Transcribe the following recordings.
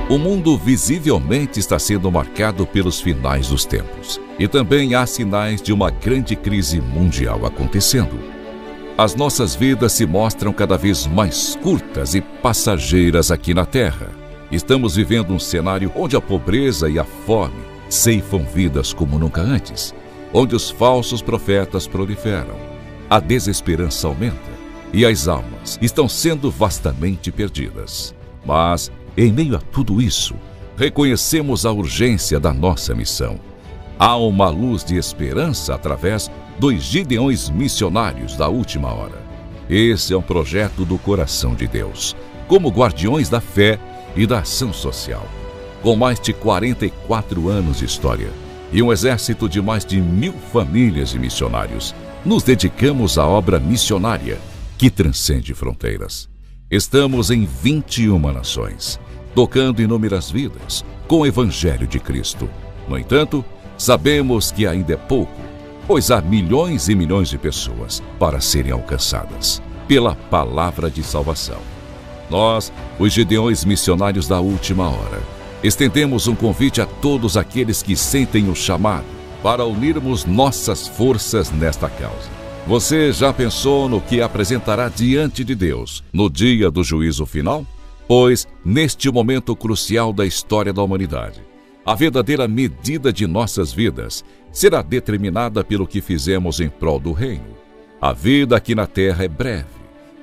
O mundo visivelmente está sendo marcado pelos finais dos tempos. E também há sinais de uma grande crise mundial acontecendo. As nossas vidas se mostram cada vez mais curtas e passageiras aqui na Terra. Estamos vivendo um cenário onde a pobreza e a fome ceifam vidas como nunca antes, onde os falsos profetas proliferam, a desesperança aumenta e as almas estão sendo vastamente perdidas. Mas, em meio a tudo isso, reconhecemos a urgência da nossa missão. Há uma luz de esperança através dos Gideões missionários da última hora. Esse é um projeto do coração de Deus, como guardiões da fé e da ação social. Com mais de 44 anos de história e um exército de mais de 1000 famílias de missionários, nos dedicamos à obra missionária que transcende fronteiras. Estamos em 21 nações, tocando inúmeras vidas com o Evangelho de Cristo. No entanto, sabemos que ainda é pouco, pois há milhões e milhões de pessoas para serem alcançadas pela palavra de salvação. Nós, os Gideões missionários da última hora, estendemos um convite a todos aqueles que sentem o chamado para unirmos nossas forças nesta causa. Você já pensou no que apresentará diante de Deus no dia do juízo final? Pois, neste momento crucial da história da humanidade, a verdadeira medida de nossas vidas será determinada pelo que fizemos em prol do reino. A vida aqui na terra é breve,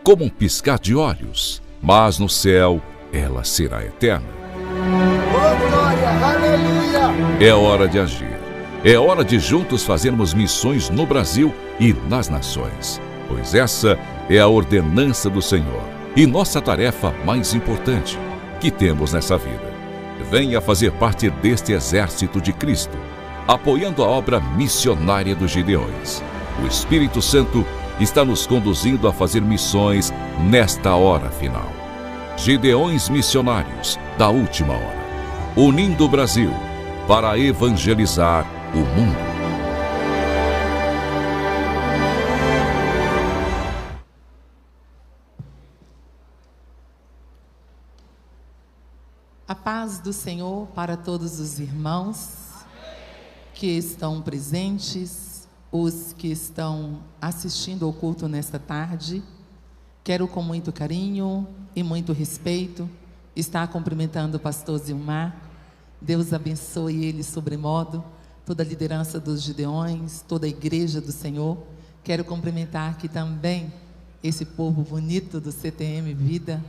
como um piscar de olhos, mas no céu ela será eterna. Oh, glória, aleluia! É hora de agir. É hora de juntos fazermos missões no Brasil e nas nações, pois essa é a ordenança do Senhor e nossa tarefa mais importante que temos nessa vida. Venha fazer parte deste exército de Cristo, apoiando a obra missionária dos Gideões. O Espírito Santo está nos conduzindo a fazer missões nesta hora final. Gideões missionários da última hora, unindo o Brasil para evangelizar o mundo. A paz do Senhor para todos os irmãos que estão presentes, os que estão assistindo ao culto nesta tarde. Quero com muito carinho e muito respeito estar cumprimentando o pastor Zilmar. Deus abençoe ele sobremodo, toda a liderança dos Gideões, toda a igreja do Senhor. Quero cumprimentar aqui também esse povo bonito do CTM Vida.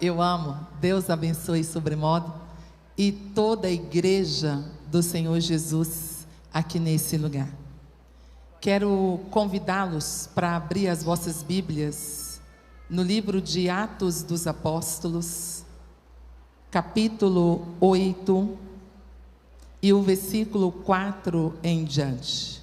Eu amo, Deus abençoe sobremodo, e toda a igreja do Senhor Jesus aqui nesse lugar. Quero convidá-los para abrir as vossas Bíblias no livro de Atos dos Apóstolos, capítulo 8, e o versículo 4 em diante.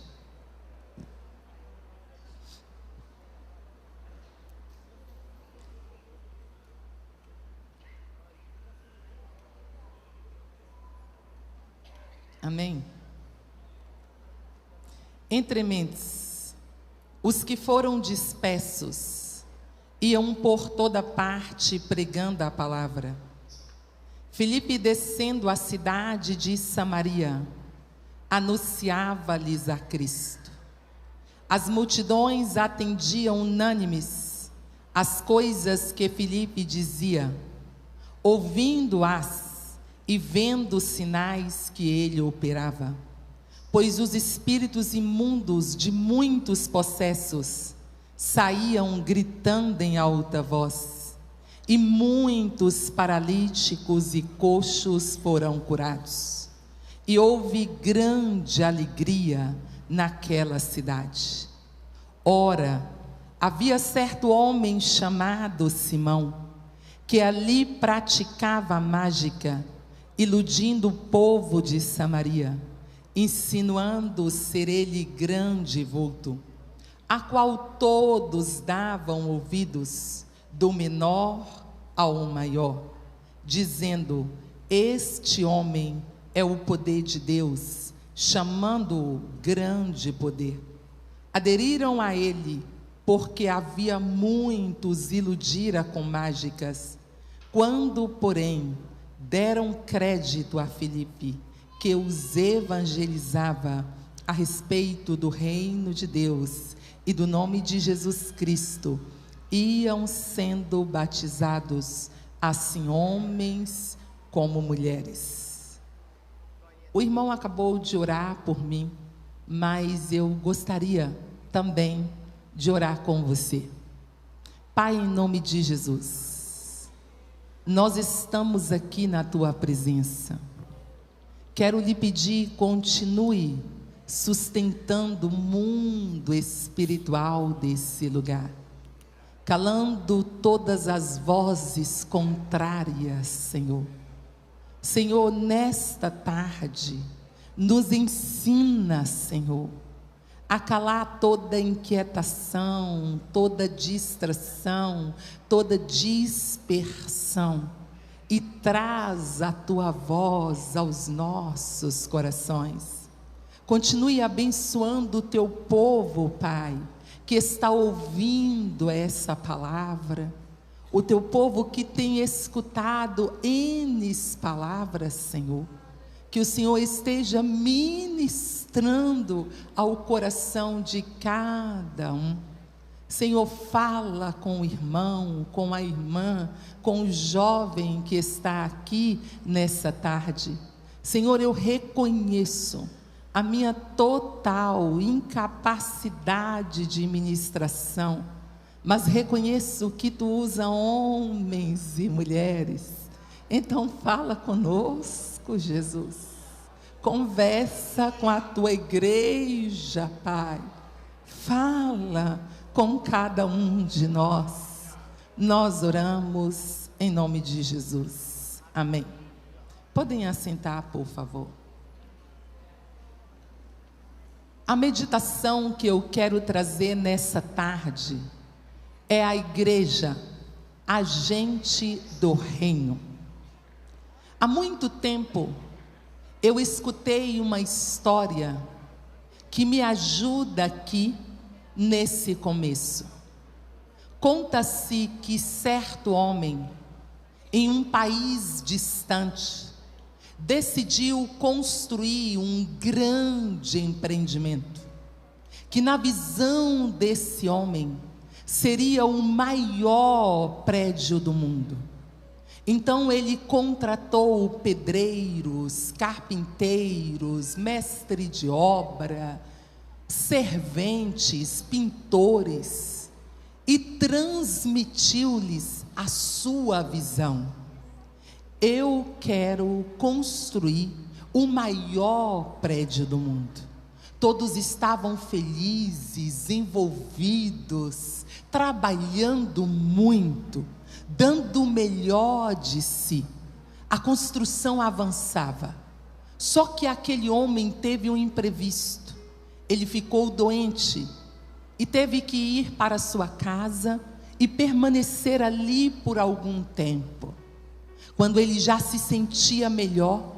Amém? Entre mentes, os que foram dispersos iam por toda parte pregando a palavra. Filipe, descendo a cidade de Samaria, anunciava-lhes a Cristo. As multidões atendiam unânimes as coisas que Filipe dizia, ouvindo-as e vendo os sinais que ele operava. Pois os espíritos imundos de muitos possessos saíam gritando em alta voz, e muitos paralíticos e coxos foram curados. E houve grande alegria naquela cidade. Ora, havia certo homem chamado Simão, que ali praticava a mágica, iludindo o povo de Samaria, insinuando ser ele grande vulto, a qual todos davam ouvidos, do menor ao maior, dizendo: este homem é o poder de Deus, chamando-o grande poder. Aderiram a ele, porque havia muitos iludira com mágicas, Quando, porém, deram crédito a Filipe, que os evangelizava a respeito do reino de Deus e do nome de Jesus Cristo, iam sendo batizados, assim homens como mulheres. O irmão acabou de orar por mim, mas eu gostaria também de orar com você. Pai, em nome de Jesus, nós estamos aqui na tua presença. Quero lhe pedir, continue sustentando o mundo espiritual desse lugar, calando todas as vozes contrárias, Senhor. Senhor, nesta tarde, nos ensina, Senhor, a calar toda inquietação, toda distração, toda dispersão, e traz a tua voz aos nossos corações. Continue abençoando o teu povo, Pai, que está ouvindo essa palavra, o teu povo que tem escutado N palavras, Senhor, que o Senhor esteja ministrando ao coração de cada um. Senhor, fala com o irmão, com a irmã, com o jovem que está aqui nessa tarde. Senhor, eu reconheço a minha total incapacidade de ministração, mas reconheço que tu usa homens e mulheres. Então fala conosco, Jesus. Conversa com a tua igreja, Pai. Fala com cada um de nós. Nós oramos em nome de Jesus. Amém. Podem assentar, por favor. A meditação que eu quero trazer nessa tarde é a igreja, agente do reino. Há muito tempo eu escutei uma história que me ajuda aqui nesse começo. Conta-se que certo homem, em um país distante, decidiu construir um grande empreendimento, que na visão desse homem, seria o maior prédio do mundo. Então ele contratou pedreiros, carpinteiros, mestre de obra, serventes, pintores, e transmitiu-lhes a sua visão. Eu quero construir o maior prédio do mundo. Todos estavam felizes, envolvidos, trabalhando muito, dando o melhor de si. A construção avançava. Só que aquele homem teve um imprevisto. Ele ficou doente e teve que ir para sua casa e permanecer ali por algum tempo. Quando ele já se sentia melhor,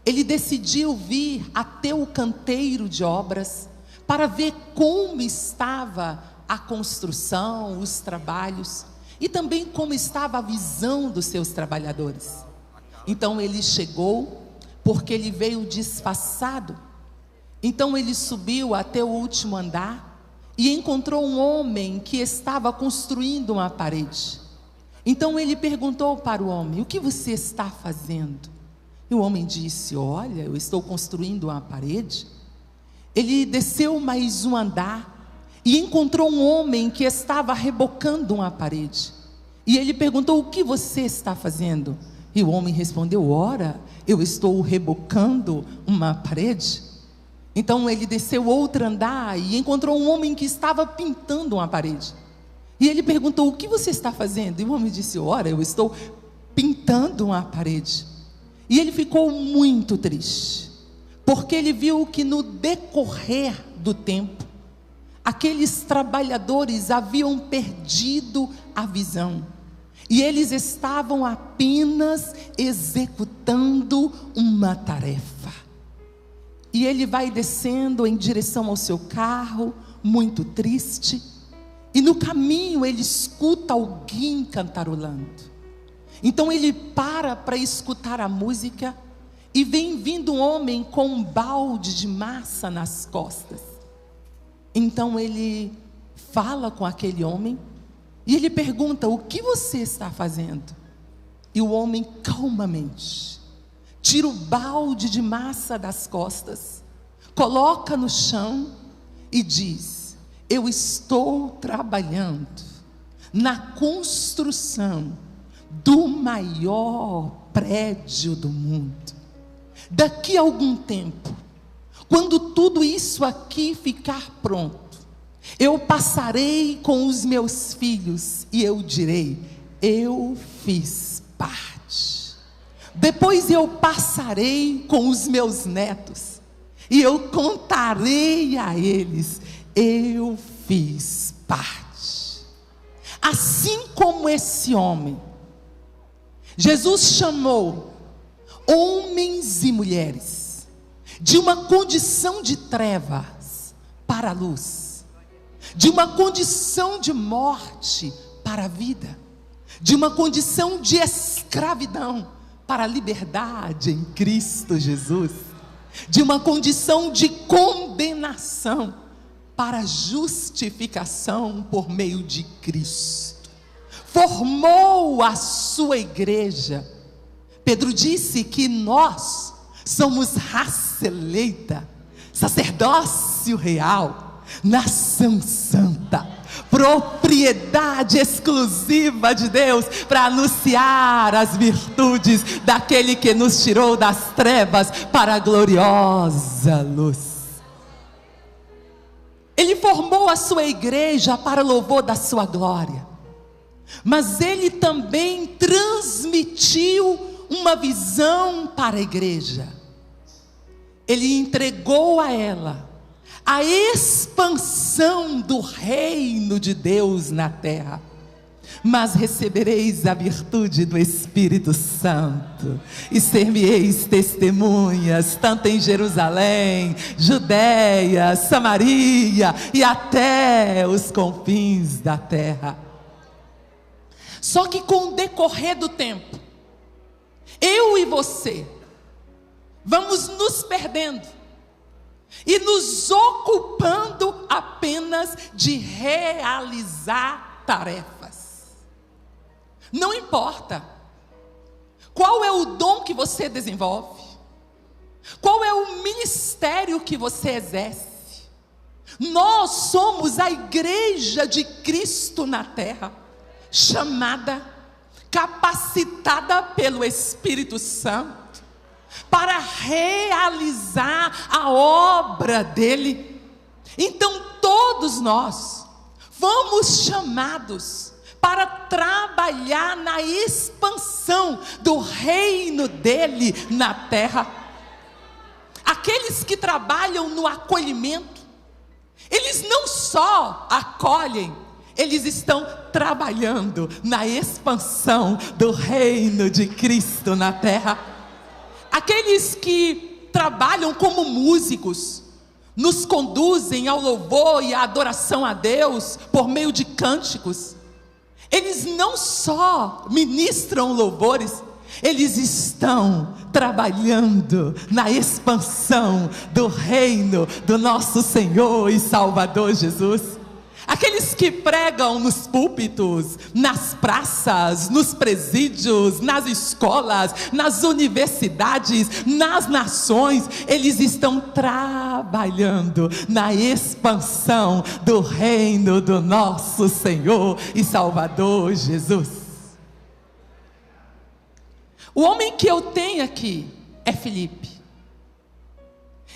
ele decidiu vir até o canteiro de obras para ver como estava a construção, os trabalhos, e também como estava a visão dos seus trabalhadores. Então ele chegou, porque ele veio disfarçado. Então ele subiu até o último andar e encontrou um homem que estava construindo uma parede. Então ele perguntou para o homem: o que você está fazendo? E o homem disse: olha, eu estou construindo uma parede. Ele desceu mais um andar e encontrou um homem que estava rebocando uma parede. E ele perguntou: o que você está fazendo? E o homem respondeu: ora, eu estou rebocando uma parede. Então ele desceu outro andar e encontrou um homem que estava pintando uma parede. E ele perguntou: o que você está fazendo? E o homem disse: ora, eu estou pintando uma parede. E ele ficou muito triste, porque ele viu que no decorrer do tempo, aqueles trabalhadores haviam perdido a visão, e eles estavam apenas executando uma tarefa. E ele vai descendo em direção ao seu carro, muito triste, e no caminho ele escuta alguém cantarolando. Então ele para escutar a música, e vem vindo um homem com um balde de massa nas costas. Então ele fala com aquele homem, e ele pergunta: o que você está fazendo? E o homem calmamente tira o balde de massa das costas, coloca no chão e diz: eu estou trabalhando na construção do maior prédio do mundo. Daqui a algum tempo, quando tudo isso aqui ficar pronto, eu passarei com os meus filhos e eu direi: eu fiz parte. Depois eu passarei com os meus netos e eu contarei a eles: eu fiz parte. Assim como esse homem, Jesus chamou homens e mulheres de uma condição de trevas para a luz, de uma condição de morte para a vida, de uma condição de escravidão para a liberdade em Cristo Jesus, de uma condição de condenação para a justificação por meio de Cristo. Formou a sua igreja. Pedro disse que nós somos raça eleita, sacerdócio real, nação santa, propriedade exclusiva de Deus, para anunciar as virtudes daquele que nos tirou das trevas para a gloriosa luz. Ele formou a sua igreja para louvor da sua glória, mas ele também transmitiu uma visão para a igreja. Ele entregou a ela a expansão do reino de Deus na terra. Mas recebereis a virtude do Espírito Santo, e ser-me-eis testemunhas, tanto em Jerusalém, Judeia, Samaria e até os confins da terra. Só que com o decorrer do tempo, eu e você vamos nos perdendo e nos ocupando apenas de realizar tarefas. Não importa qual é o dom que você desenvolve, qual é o ministério que você exerce. Nós somos a igreja de Cristo na terra, chamada, capacitada pelo Espírito Santo para realizar a obra dele. Então todos nós fomos chamados para trabalhar na expansão do reino dele na terra. Aqueles que trabalham no acolhimento, eles não só acolhem, eles estão trabalhando na expansão do reino de Cristo na terra. Aqueles que trabalham como músicos, nos conduzem ao louvor e à adoração a Deus por meio de cânticos. Eles não só ministram louvores, eles estão trabalhando na expansão do reino do nosso Senhor e Salvador Jesus. Aqueles que pregam nos púlpitos, nas praças, nos presídios, nas escolas, nas universidades, nas nações, eles estão trabalhando na expansão do reino do nosso Senhor e Salvador Jesus. O homem que eu tenho aqui é Filipe.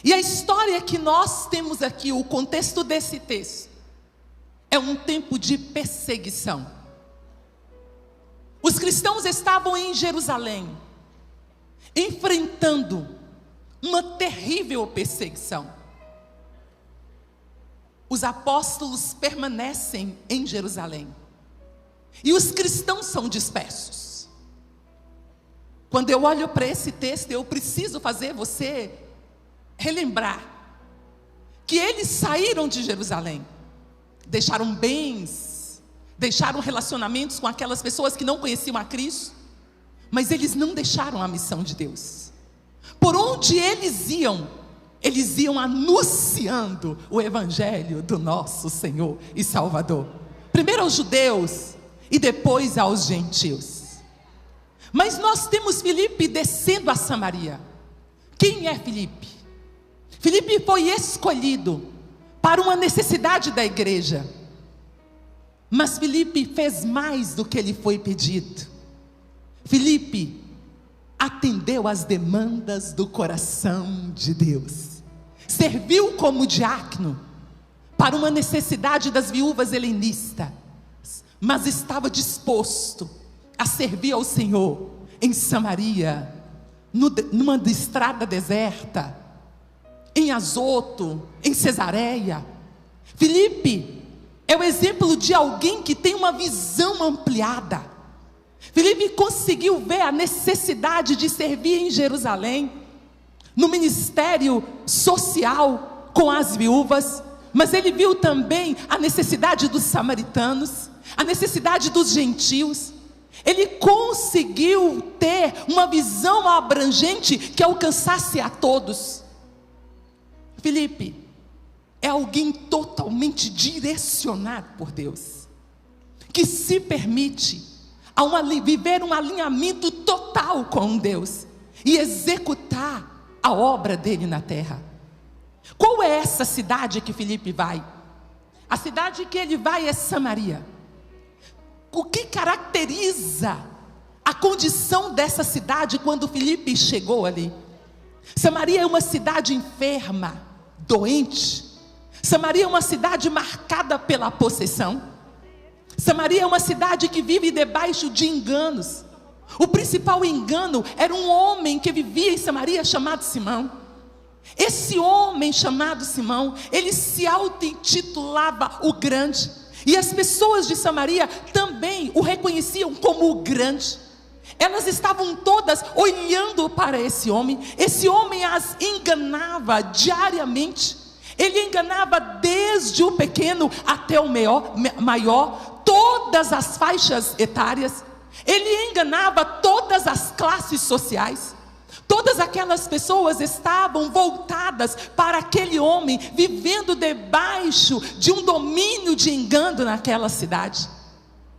E a história que nós temos aqui, o contexto desse texto, é um tempo de perseguição. Os cristãos estavam em Jerusalém, enfrentando uma terrível perseguição. Os apóstolos permanecem em Jerusalém, e os cristãos são dispersos. Quando eu olho para esse texto, eu preciso fazer você relembrar que eles saíram de Jerusalém, deixaram bens, deixaram relacionamentos com aquelas pessoas que não conheciam a Cristo, Mas eles não deixaram a missão de Deus. Por onde eles iam anunciando o evangelho do nosso Senhor e Salvador. Primeiro aos judeus e depois aos gentios. Mas nós temos Filipe descendo a Samaria. Quem é Filipe? Filipe foi escolhido para uma necessidade da igreja. Mas Filipe fez mais do que lhe foi pedido. Filipe atendeu às demandas do coração de Deus. Serviu como diácono para uma necessidade das viúvas helenistas, mas estava disposto a servir ao Senhor em Samaria, numa estrada deserta, em Azoto, em Cesareia. Filipe é o exemplo de alguém que tem uma visão ampliada. Filipe conseguiu ver a necessidade de servir em Jerusalém, no ministério social com as viúvas, mas ele viu também a necessidade dos samaritanos, a necessidade dos gentios. Ele conseguiu ter uma visão abrangente que alcançasse a todos. Filipe é alguém totalmente direcionado por Deus, que se permite viver um alinhamento total com Deus e executar a obra dele na terra. Qual é essa cidade que Filipe vai? A cidade que ele vai é Samaria. O que caracteriza a condição dessa cidade quando Filipe chegou ali? Samaria é uma cidade enferma, doente. Samaria é uma cidade marcada pela possessão. Samaria é uma cidade que vive debaixo de enganos. O principal engano era um homem que vivia em Samaria chamado Simão. Esse homem chamado Simão, ele se auto-intitulava o grande. E as pessoas de Samaria também o reconheciam como o grande. Elas estavam todas olhando para esse homem. Esse homem as enganava diariamente. Ele enganava desde o pequeno até o maior, todas as faixas etárias. Ele enganava todas as classes sociais. Todas aquelas pessoas estavam voltadas para aquele homem, vivendo debaixo de um domínio de engano naquela cidade.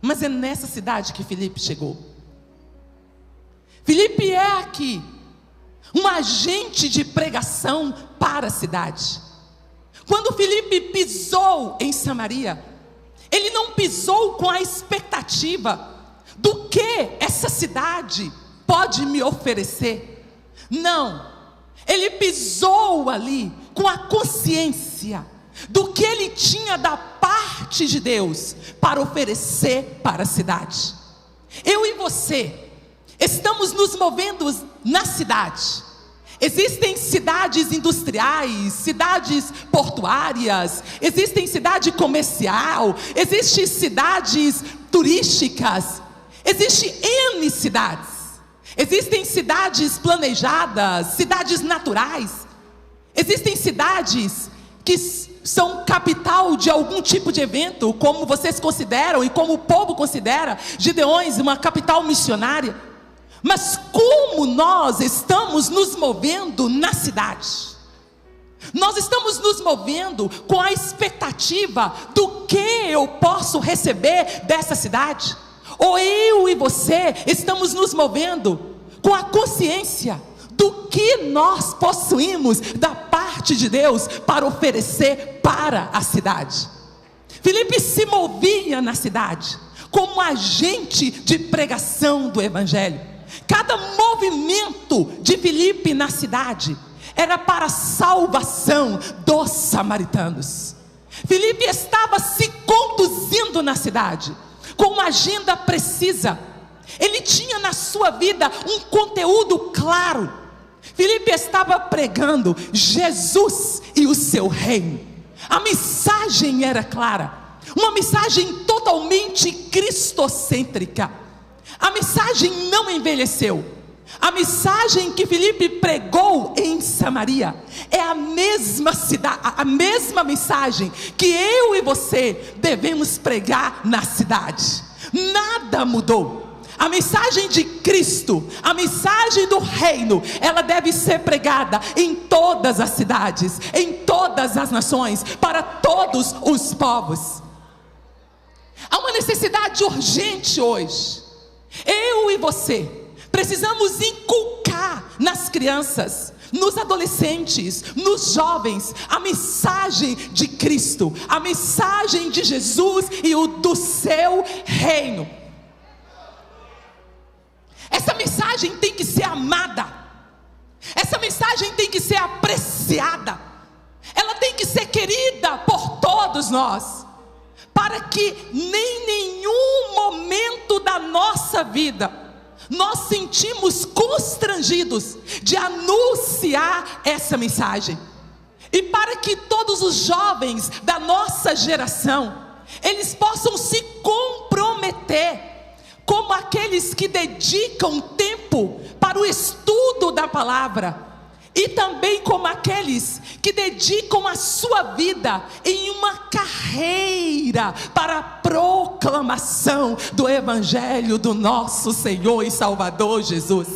Mas é nessa cidade que Filipe chegou. Filipe é aqui um agente de pregação para a cidade. Quando Filipe pisou em Samaria, ele não pisou com a expectativa do que essa cidade pode me oferecer. Não, ele pisou ali com a consciência do que ele tinha da parte de Deus para oferecer para a cidade. Eu e você estamos nos movendo na cidade. Existem cidades industriais, cidades portuárias, existem cidade comercial, existem cidades turísticas, existem N cidades. Existem cidades planejadas, cidades naturais. Existem cidades que são capital de algum tipo de evento, como vocês consideram e como o povo considera Gideões uma capital missionária. Mas como nós estamos nos movendo na cidade? Nós estamos nos movendo com a expectativa do que eu posso receber dessa cidade? Ou eu e você estamos nos movendo com a consciência do que nós possuímos da parte de Deus para oferecer para a cidade? Filipe se movia na cidade como agente de pregação do evangelho. Cada movimento de Filipe na cidade era para a salvação dos samaritanos. Filipe estava se conduzindo na cidade com uma agenda precisa. Ele tinha na sua vida um conteúdo claro. Filipe estava pregando Jesus e o seu reino. A mensagem era clara, uma mensagem totalmente cristocêntrica. A mensagem não envelheceu. A mensagem que Filipe pregou em Samaria é a mesma mensagem que eu e você devemos pregar na cidade. Nada mudou. A mensagem de Cristo, a mensagem do reino, ela deve ser pregada em todas as cidades, em todas as nações, para todos os povos. Há uma necessidade urgente hoje. Eu e você precisamos inculcar nas crianças, nos adolescentes, nos jovens, a mensagem de Cristo, a mensagem de Jesus e o do seu reino. Essa mensagem tem que ser amada, essa mensagem tem que ser apreciada, ela tem que ser querida por todos nós, para que em nenhum momento da nossa vida nós sentimos constrangidos de anunciar essa mensagem, e para que todos os jovens da nossa geração, eles possam se comprometer, como aqueles que dedicam tempo para o estudo da palavra, e também como aqueles que dedicam a sua vida em uma carreira para a proclamação do Evangelho do nosso Senhor e Salvador Jesus.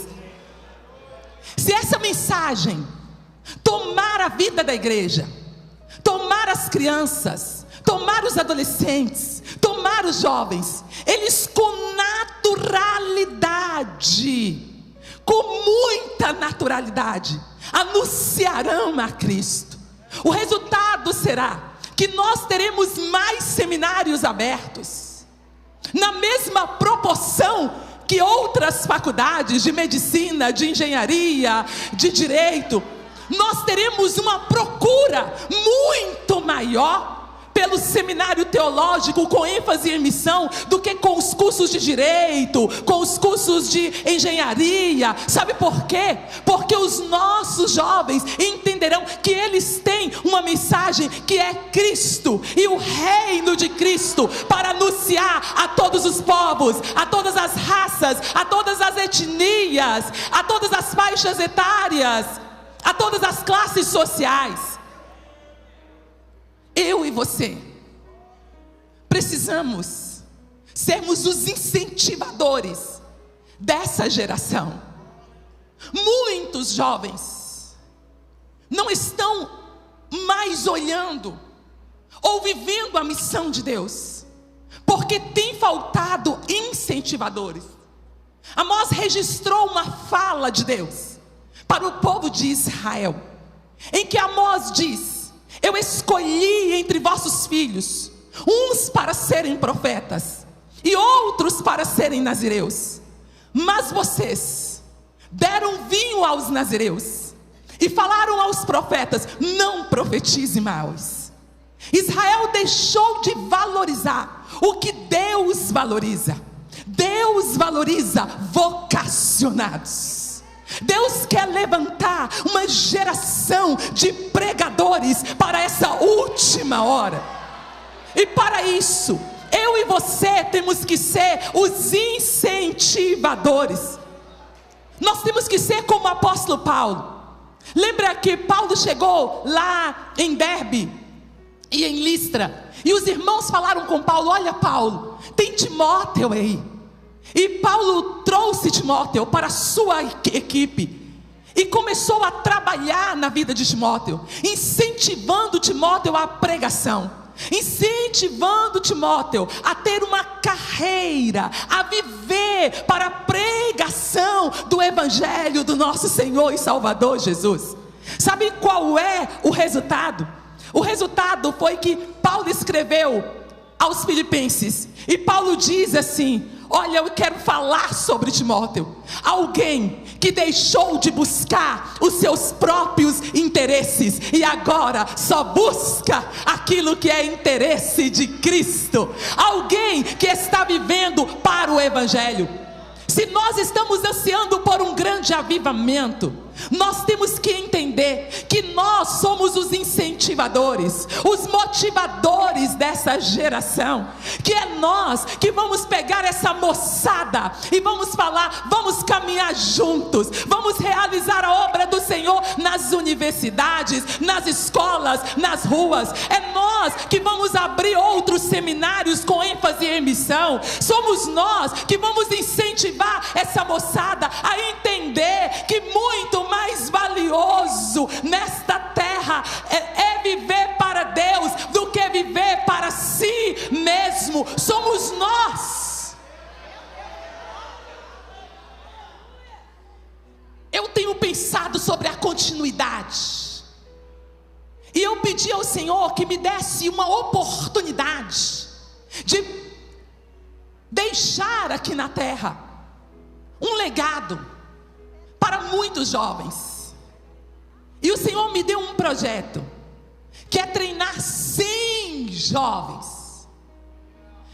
Se essa mensagem tomar a vida da igreja, tomar as crianças, tomar os adolescentes, tomar os jovens, eles com naturalidade, com muita naturalidade, anunciarão a Cristo. O resultado será que nós teremos mais seminários abertos, na mesma proporção que outras faculdades de medicina, de engenharia, de direito. Nós teremos uma procura muito maior pelo seminário teológico com ênfase em missão do que com os cursos de direito, com os cursos de engenharia. Sabe por quê? Porque os nossos jovens entenderão que eles têm uma mensagem que é Cristo e o reino de Cristo, para anunciar a todos os povos, a todas as raças, a todas as etnias, a todas as faixas etárias, a todas as classes sociais. Eu e você precisamos sermos os incentivadores dessa geração. Muitos jovens não estão mais olhando ou vivendo a missão de Deus, porque tem faltado incentivadores. Amós registrou uma fala de Deus para o povo de Israel, em que Amós diz: eu escolhi entre vossos filhos, uns para serem profetas, e outros para serem nazireus. Mas vocês deram vinho aos nazireus, e falaram aos profetas: não profetize mais. Israel deixou de valorizar o que Deus valoriza. Deus valoriza vocacionados. Deus quer levantar uma geração de pregadores para essa última hora. E para isso, eu e você temos que ser os incentivadores. Nós temos que ser como o apóstolo Paulo. Lembra que Paulo chegou lá em Derbe e em Listra, e os irmãos falaram com Paulo: olha, Paulo, tem Timóteo aí. E Paulo trouxe Timóteo para a sua equipe e começou a trabalhar na vida de Timóteo, incentivando Timóteo à pregação, incentivando Timóteo a ter uma carreira, a viver para a pregação do Evangelho do nosso Senhor e Salvador Jesus. Sabe qual é o resultado? O resultado foi que Paulo escreveu aos Filipenses, e Paulo diz assim: olha, eu quero falar sobre Timóteo, alguém que deixou de buscar os seus próprios interesses e agora só busca aquilo que é interesse de Cristo, alguém que está vivendo para o Evangelho. Se nós estamos ansiando por um grande avivamento, Nós temos que entender que nós somos os incentivadores, os motivadores dessa geração, que é nós que vamos pegar essa moçada e vamos falar, vamos caminhar juntos, vamos realizar a obra do Senhor nas universidades, nas escolas, nas ruas. É nós que vamos abrir outros seminários com ênfase em missão. Somos nós que vamos incentivar essa moçada a entender que muito mais valioso nesta terra é viver para Deus do que viver para si mesmo. Somos nós. Eu tenho pensado sobre a continuidade, e eu pedi ao Senhor que me desse uma oportunidade de deixar aqui na terra um legado para muitos jovens. E o Senhor me deu um projeto, que é treinar 100 jovens.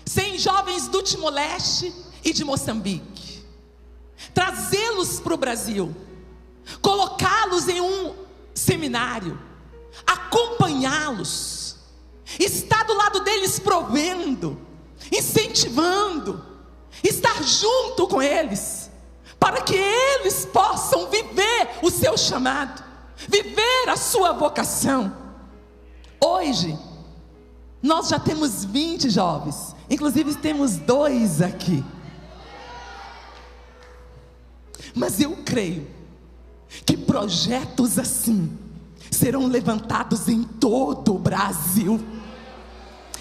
100 jovens do Timor-Leste e de Moçambique. Trazê-los para o Brasil. Colocá-los em um seminário. Acompanhá-los. Estar do lado deles provendo, incentivando. Estar junto com eles, para que eles possam viver o seu chamado, viver a sua vocação. Hoje, nós já temos 20 jovens, inclusive temos 2 aqui. Mas eu creio que projetos assim serão levantados em todo o Brasil.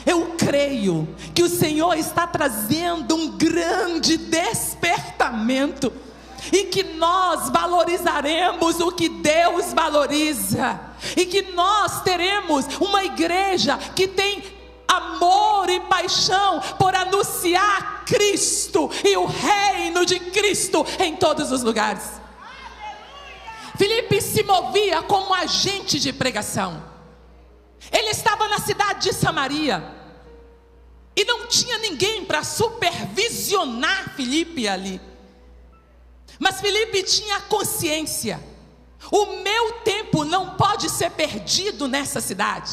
Eu creio que o Senhor está trazendo um grande despertamento, e que nós valorizaremos o que Deus valoriza, e que nós teremos uma igreja que tem amor e paixão por anunciar Cristo e o reino de Cristo em todos os lugares. Filipe se movia como agente de pregação. Ele estava na cidade de Samaria, e não tinha ninguém para supervisionar Filipe ali. Mas Filipe tinha consciência: o meu tempo não pode ser perdido nessa cidade.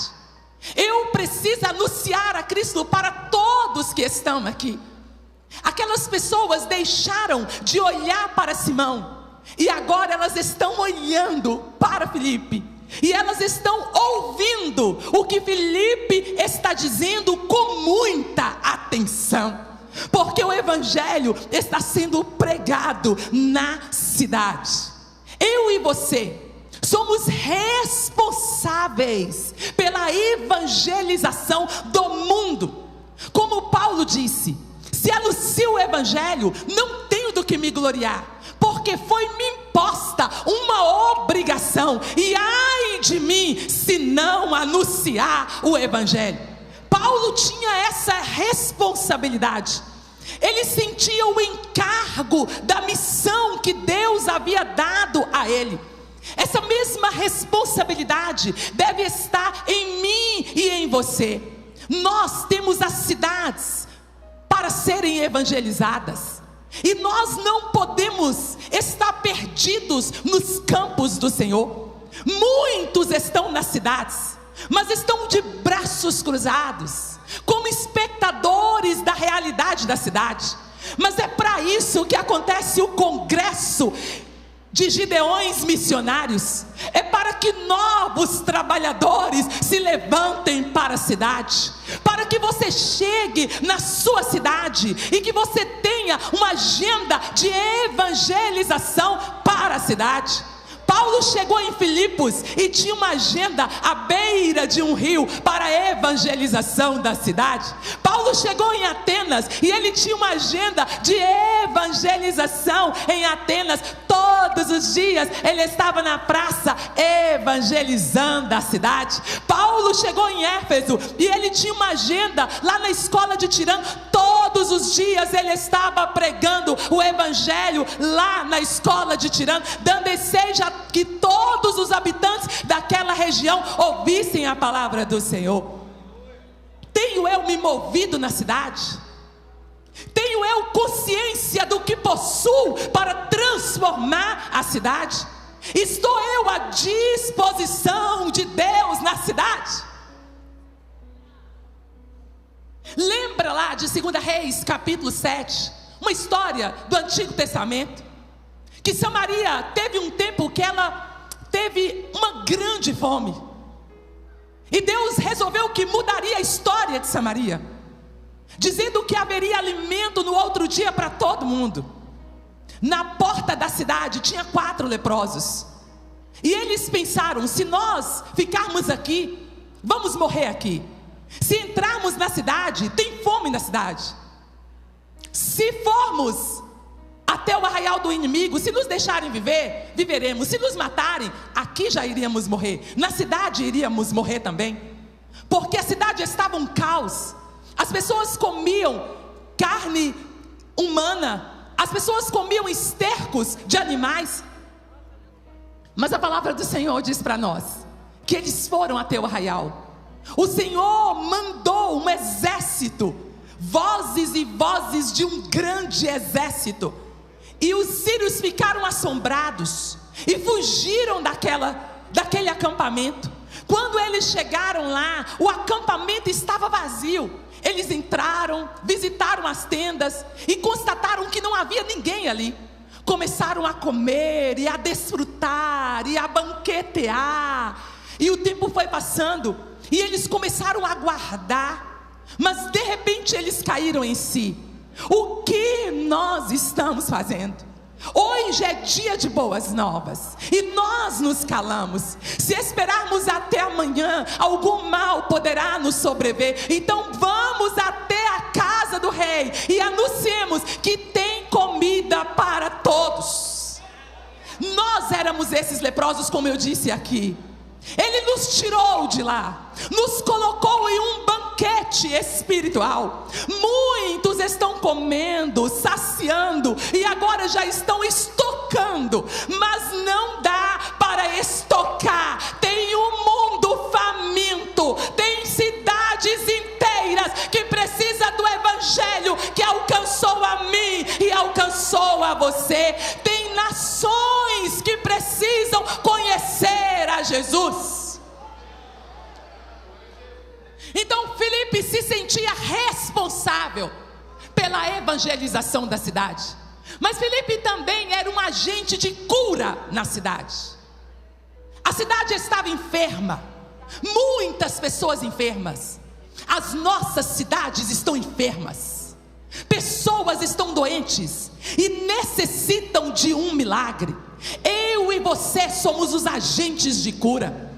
Eu preciso anunciar a Cristo para todos que estão aqui. Aquelas pessoas deixaram de olhar para Simão, e agora elas estão olhando para Filipe, e elas estão ouvindo o que Filipe está dizendo com muita atenção, porque o evangelho está sendo pregado na cidade. Eu e você somos responsáveis pela evangelização do mundo. Como Paulo disse: se anuncio o evangelho, não tenho do que me gloriar, porque foi-me imposta uma obrigação, e ai de mim se não anunciar o evangelho. Paulo tinha essa responsabilidade. Ele sentia o encargo da missão que Deus havia dado a ele. Essa mesma responsabilidade deve estar em mim e em você. Nós temos as cidades para serem evangelizadas, e nós não podemos estar perdidos nos campos do Senhor. Muitos estão nas cidades, mas estão de braços cruzados, como espectadores da realidade da cidade. Mas é para isso que acontece o congresso de Gideões missionários. É para que novos trabalhadores se levantem para a cidade, para que você chegue na sua cidade e que você tenha uma agenda de evangelização para a cidade. Paulo chegou em Filipos e tinha uma agenda à beira de um rio para a evangelização da cidade. Paulo chegou em Atenas e ele tinha uma agenda de evangelização em Atenas. Todos os dias ele estava na praça evangelizando a cidade. Paulo chegou em Éfeso e ele tinha uma agenda lá na escola de Tirano. Todos os dias ele estava pregando o evangelho lá na escola de Tirano, dando desejo que todos os habitantes daquela região ouvissem a palavra do Senhor. Tenho eu me movido na cidade? Tenho eu consciência do que possuo para transformar a cidade? Estou eu à disposição de Deus na cidade? Lembra lá de 2 Reis, capítulo 7, uma história do Antigo Testamento, que Samaria teve um tempo que ela teve uma grande fome, e Deus resolveu que mudaria a história de Samaria, dizendo que haveria alimento no outro dia para todo mundo. Na porta da cidade tinha 4 leprosos, e eles pensaram: se nós ficarmos aqui, vamos morrer aqui. Se entrarmos na cidade, tem fome na cidade. Se formos até o arraial do inimigo, se nos deixarem viver, viveremos. Se nos matarem, aqui já iríamos morrer. Na cidade iríamos morrer também, porque a cidade estava um caos. As pessoas comiam carne humana, as pessoas comiam estercos de animais. Mas a palavra do Senhor diz para nós que eles foram até o arraial. O Senhor mandou um exército, vozes e vozes de um grande exército, e os sírios ficaram assombrados e fugiram daquele acampamento. Quando eles chegaram lá, o acampamento estava vazio. Eles entraram, visitaram as tendas e constataram que não havia ninguém ali. Começaram a comer e a desfrutar e a banquetear, e o tempo foi passando e eles começaram a aguardar, mas de repente eles caíram em si. O que nós estamos fazendo? Hoje é dia de boas novas e nós nos calamos. Se esperarmos até amanhã, algum mal poderá nos sobrever. Então vamos até a casa do rei e anunciemos que tem comida para todos. Nós éramos esses leprosos, como eu disse aqui. Ele nos tirou de lá, nos colocou em um banquete espiritual. Muitos estão comendo, saciando, e agora já estão estocando, mas não dá para estocar. Tem um mundo faminto, tem cidades inteiras que precisam do evangelho que alcançou a mim e alcançou a você. Tem nações que precisam conhecer a Jesus. Então Filipe se sentia responsável pela evangelização da cidade, mas Filipe também era um agente de cura na cidade. A cidade estava enferma, muitas pessoas enfermas. As nossas cidades estão enfermas, pessoas estão doentes e necessitam de um milagre. Eu e você somos os agentes de cura.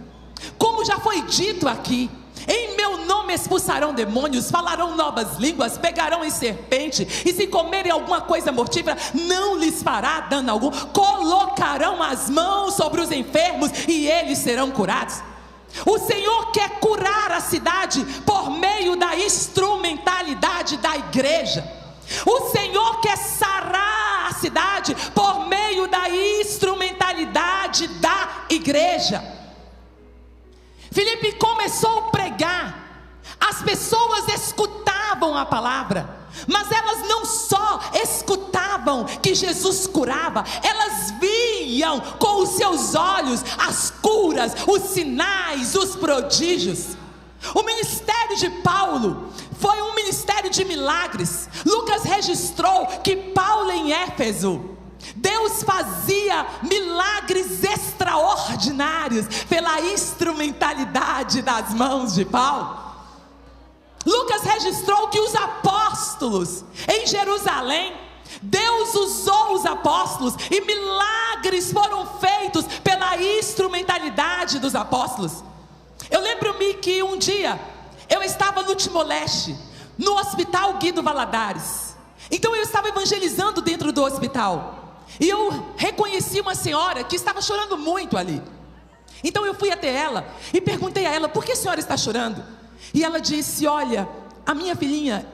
Como já foi dito aqui, em meu nome expulsarão demônios, falarão novas línguas, pegarão em serpente, e se comerem alguma coisa mortífera, não lhes fará dano algum. Colocarão as mãos sobre os enfermos e eles serão curados. O Senhor quer curar a cidade por meio da instrumentalidade da igreja. O Senhor quer sarar a cidade por meio da instrumentalidade da igreja. Filipe começou a pregar. As pessoas escutavam a palavra, mas elas não só escutavam que Jesus curava, elas viam com os seus olhos as curas, os sinais, os prodígios. O ministério de Paulo foi um ministério de milagres. Lucas registrou que Paulo em Éfeso, Deus fazia milagres extraordinários pela instrumentalidade das mãos de Paulo. Lucas registrou que os apóstolos em Jerusalém, Deus usou os apóstolos e milagres foram feitos pela instrumentalidade dos apóstolos. Eu lembro-me que um dia eu estava no Timor-Leste, no hospital Guido Valadares. Então eu estava evangelizando dentro do hospital, e eu reconheci uma senhora que estava chorando muito ali. Então eu fui até ela e perguntei a ela: por que a senhora está chorando? E ela disse: olha, a minha filhinha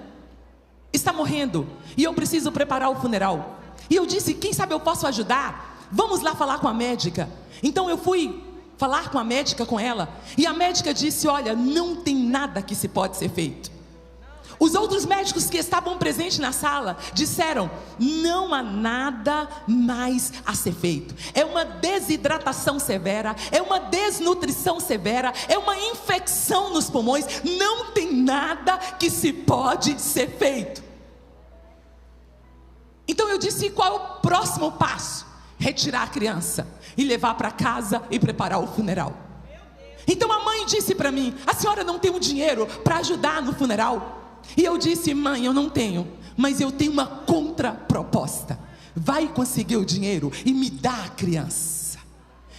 está morrendo e eu preciso preparar o funeral. E eu disse: quem sabe eu posso ajudar? Vamos lá falar com a médica. Então eu fui falar com a médica, com ela, e a médica disse: olha, não tem nada que se pode ser feito. Os outros médicos que estavam presentes na sala disseram: não há nada mais a ser feito. É uma desidratação severa, é uma desnutrição severa, é uma infecção nos pulmões. Não tem nada que se pode ser feito. Então eu disse: qual é o próximo passo? Retirar a criança e levar para casa e preparar o funeral. Então a mãe disse para mim: a senhora não tem um dinheiro para ajudar no funeral? E eu disse: mãe, eu não tenho, mas eu tenho uma contraproposta. Vai conseguir o dinheiro e me dá a criança.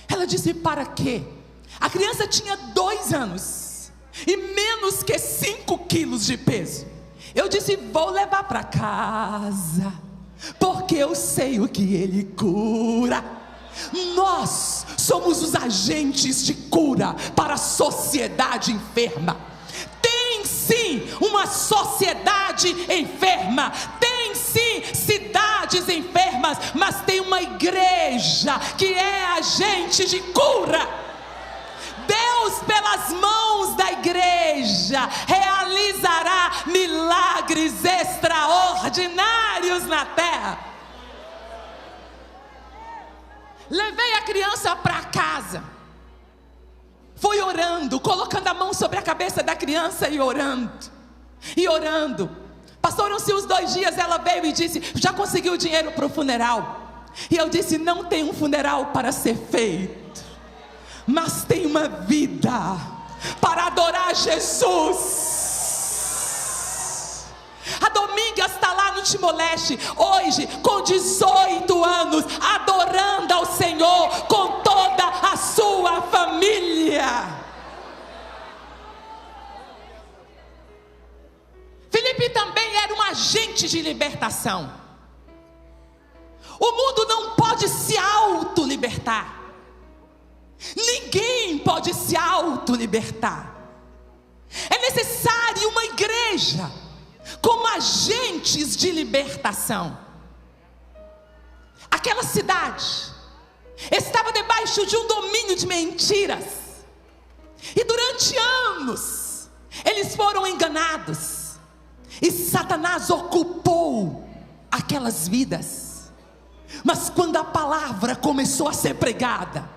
Ela disse: para quê? A criança tinha 2 anos e menos que 5 quilos de peso. Eu disse: vou levar para casa, porque eu sei o que ele cura. Nós somos os agentes de cura para a sociedade enferma. Tem sim uma sociedade enferma, tem sim cidades enfermas, mas tem uma igreja que é agente de cura. Deus, pelas mãos da igreja, realizará milagres extraordinários na terra. Levei a criança para casa. Fui orando, colocando a mão sobre a cabeça da criança e orando. E orando. Passaram-se os 2 dias, ela veio e disse: já conseguiu o dinheiro para o funeral? E eu disse: não tem um funeral para ser feito, mas tem uma vida para adorar Jesus. A Domingas está lá no Timor-Leste, hoje com 18 anos, adorando ao Senhor com toda a sua família. Felipe também era um agente de libertação. O mundo não pode se auto-libertar. Ninguém pode se auto-libertar. É necessário uma igreja como agentes de libertação. Aquela cidade estava debaixo de um domínio de mentiras, e durante anos eles foram enganados, e Satanás ocupou aquelas vidas. Mas quando a palavra começou a ser pregada,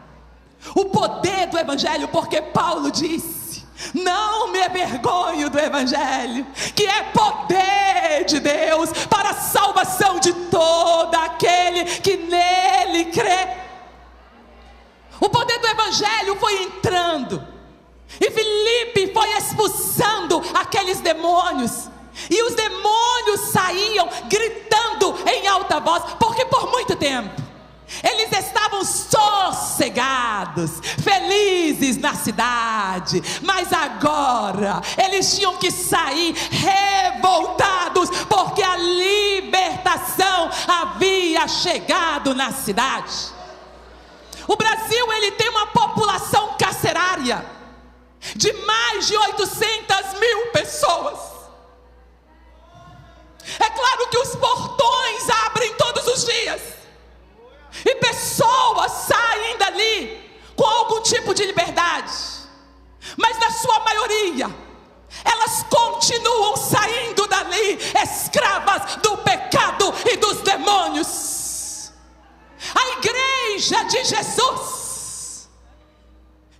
o poder do evangelho, porque Paulo disse: não me envergonho do evangelho, que é poder de Deus para a salvação de todo aquele que nele crê. O poder do evangelho foi entrando, e Filipe foi expulsando aqueles demônios, e os demônios saíam gritando em alta voz, porque por muito tempo eles estavam sossegados, felizes na cidade, mas agora eles tinham que sair revoltados, porque a libertação havia chegado na cidade. O Brasil, ele tem uma população carcerária de mais de 800.000 pessoas. É claro que os portões abrem todos os dias, e pessoas saem dali com algum tipo de liberdade, mas na sua maioria, elas continuam saindo dali escravas do pecado e dos demônios. A igreja de Jesus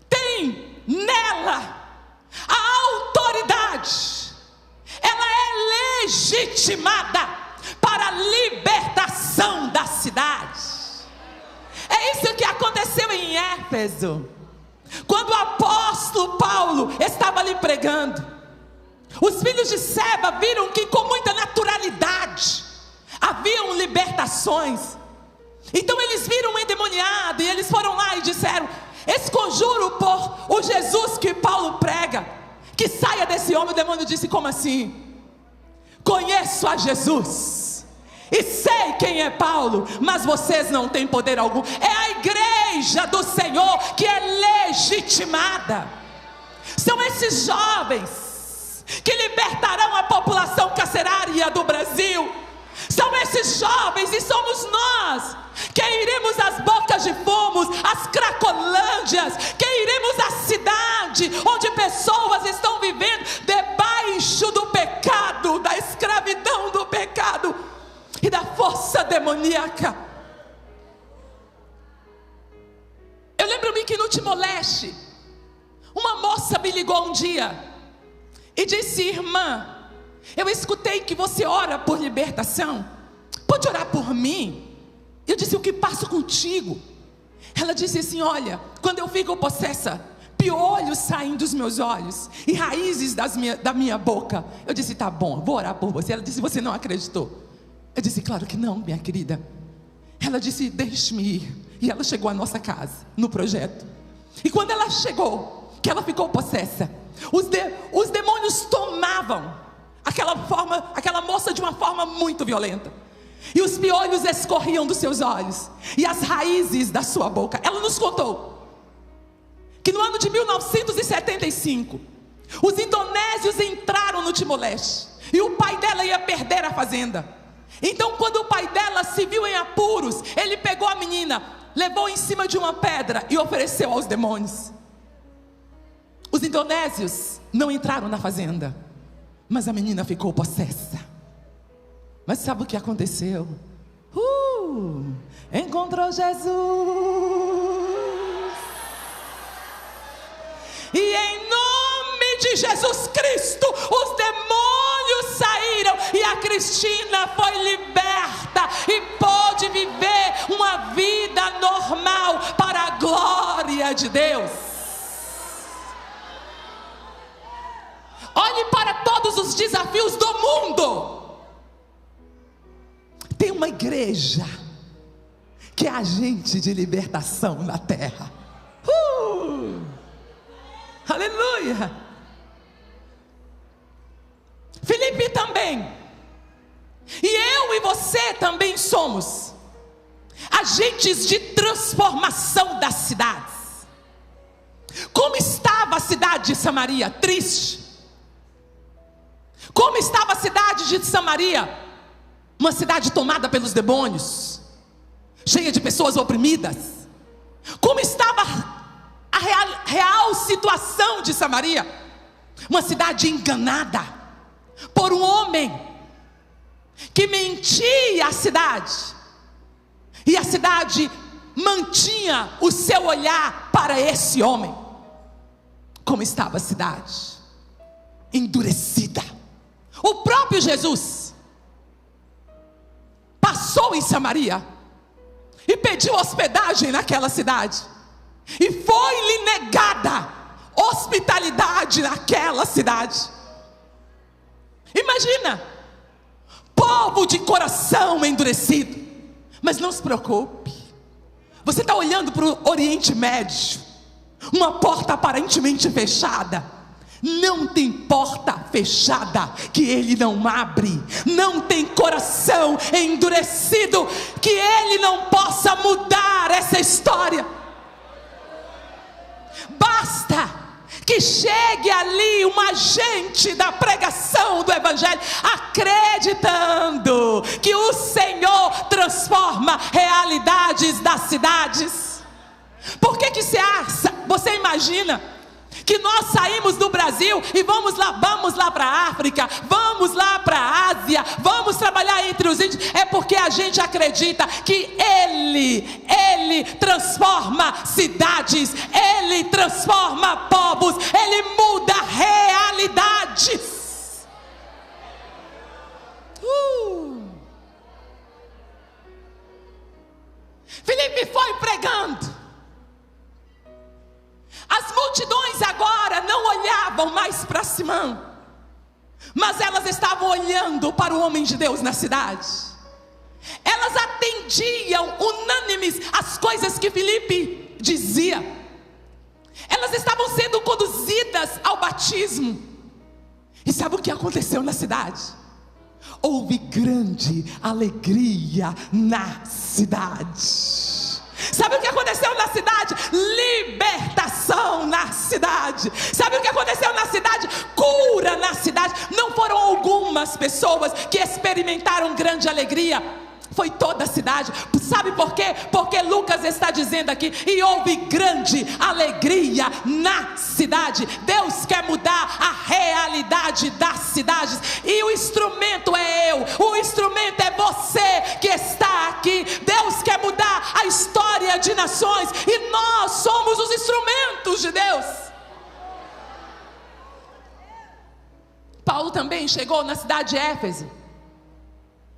tem nela a autoridade, ela é legitimada para a libertação da cidade. É isso que aconteceu em Éfeso, quando o apóstolo Paulo estava ali pregando. Os filhos de Seba viram que com muita naturalidade haviam libertações. Então eles viram um endemoniado, e eles foram lá e disseram: esse conjuro por o Jesus que Paulo prega, que saia desse homem. O demônio disse: como assim? Conheço a Jesus e sei quem é Paulo, mas vocês não têm poder algum. É a igreja do Senhor que é legitimada. São esses jovens que libertarão a população carcerária do Brasil. São esses jovens, e somos nós que iremos às bocas de fumos, às cracolândias, que iremos à cidade onde pessoas estão vivendo debaixo do pecado demoníaca. Eu lembro-me que no Timor-Leste, uma moça me ligou um dia e disse: irmã, eu escutei que você ora por libertação, pode orar por mim? Eu disse: o que passo contigo? Ela disse assim: olha, quando eu fico possessa, piolhos saem dos meus olhos e raízes da minha boca. Eu disse: tá bom, vou orar por você. Ela disse: você não acreditou? Eu disse: claro que não, minha querida. Ela disse: deixe-me ir. E ela chegou à nossa casa, no projeto. E quando ela chegou, que ela ficou possessa, os demônios tomavam aquela moça de uma forma muito violenta. E os piolhos escorriam dos seus olhos e as raízes da sua boca. Ela nos contou que no ano de 1975, os indonésios entraram no Timor-Leste e o pai dela ia perder a fazenda. Então, quando o pai dela se viu em apuros, ele pegou a menina, levou em cima de uma pedra e ofereceu aos demônios. Os indonésios não entraram na fazenda, mas a menina ficou possessa. Mas sabe o que aconteceu? Encontrou Jesus. E em nome de Jesus Cristo, os demônios saíram e a Cristina foi liberta e pôde viver uma vida normal para a glória de Deus. Olhe para todos os desafios do mundo. Tem uma igreja que é agente de libertação na terra. Aleluia. Filipe também. E eu e você também somos agentes de transformação das cidades. Como estava a cidade de Samaria? Triste. Como estava a cidade de Samaria? Uma cidade tomada pelos demônios, cheia de pessoas oprimidas. Como estava a real situação de Samaria? Uma cidade enganada por um homem que mentia à cidade, e a cidade mantinha o seu olhar para esse homem. Como estava a cidade? Endurecida. O próprio Jesus passou em Samaria e pediu hospedagem naquela cidade, e foi-lhe negada hospitalidade naquela cidade. Imagina, povo de coração endurecido. Mas não se preocupe, você está olhando para o Oriente Médio, uma porta aparentemente fechada. Não tem porta fechada que ele não abre. Não tem coração endurecido que ele não possa mudar essa história. Basta que chegue ali um agente da pregação do Evangelho, acreditando que o Senhor transforma realidades das cidades. Por que você imagina que nós saímos do Brasil e vamos lá para a África, vamos lá para a Ásia, vamos trabalhar entre os índios? É porque a gente acredita que Ele transforma cidades, Ele transforma povos, Ele muda realidades. Filipe foi pregando. As multidões agora não olhavam mais para Simão, mas elas estavam olhando para o homem de Deus na cidade. Elas atendiam unânimes as coisas que Filipe dizia. Elas estavam sendo conduzidas ao batismo. E sabe o que aconteceu na cidade? Houve grande alegria na cidade. Sabe o que aconteceu na cidade? Libertação na cidade. Sabe o que aconteceu na cidade? Cura na cidade. Não foram algumas pessoas que experimentaram grande alegria. foi toda a cidade. Sabe por quê? Porque Lucas está dizendo aqui: e houve grande alegria na cidade. Deus quer mudar a realidade das cidades, e o instrumento é eu, o instrumento é você que está aqui. Deus quer mudar a história de nações, e nós somos os instrumentos de Deus. Paulo também chegou na cidade de Éfeso,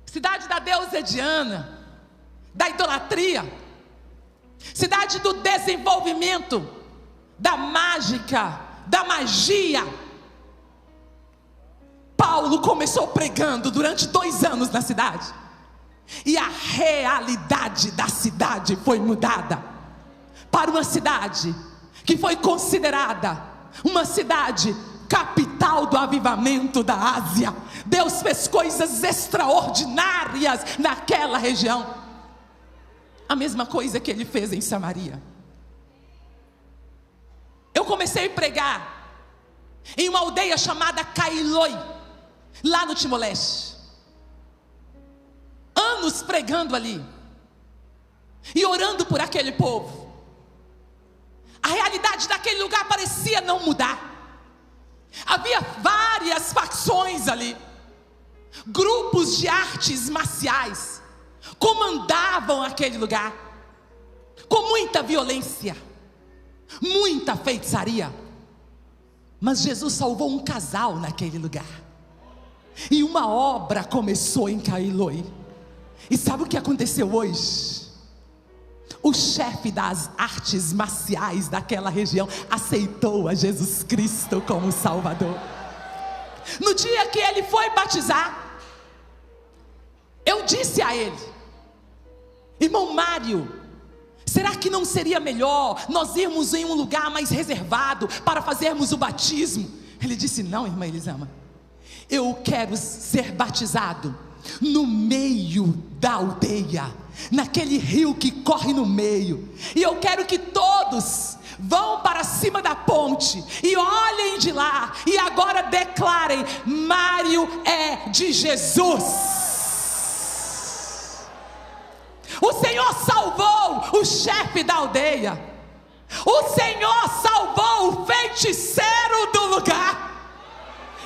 cidade da deusa Diana, da idolatria, cidade do desenvolvimento, da mágica, da magia. Paulo começou pregando durante 2 anos na cidade, e a realidade da cidade foi mudada para uma cidade que foi considerada uma cidade capital do avivamento da Ásia. Deus fez coisas extraordinárias naquela região. A mesma coisa que ele fez em Samaria. Eu comecei a pregar em uma aldeia chamada Kailoi, lá no Timor-Leste. Anos pregando ali e orando por aquele povo. A realidade daquele lugar parecia não mudar. Havia várias facções ali, grupos de artes marciais comandavam aquele lugar, com muita violência, muita feitiçaria. Mas Jesus salvou um casal naquele lugar, e uma obra começou em Kailoi. E sabe o que aconteceu hoje? O chefe das artes marciais daquela região aceitou a Jesus Cristo como Salvador. No dia que ele foi batizar, eu disse a ele: irmão Mário, será que não seria melhor nós irmos em um lugar mais reservado para fazermos o batismo? Ele disse: não, irmã Elisama, eu quero ser batizado no meio da aldeia, naquele rio que corre no meio, e eu quero que todos vão para cima da ponte e olhem de lá, e agora declarem: Mário é de Jesus. O Senhor salvou o chefe da aldeia, o Senhor salvou o feiticeiro do lugar.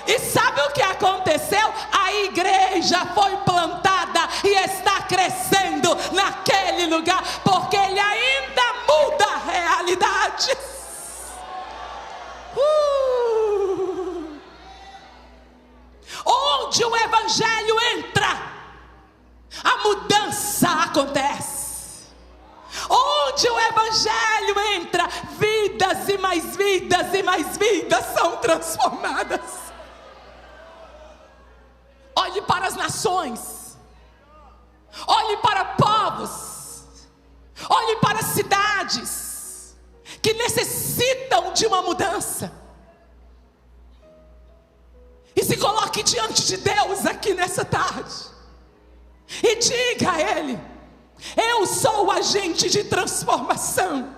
E sabe o que aconteceu? A igreja foi plantada e está crescendo naquele lugar, porque ele ainda muda realidades. Onde o evangelho entra, a mudança acontece. Onde o evangelho entra, vidas e mais vidas e mais vidas são transformadas. Olhe para as nações, olhe para povos, olhe para cidades que necessitam de uma mudança, e se coloque diante de Deus aqui nessa tarde e diga a Ele: eu sou o agente de transformação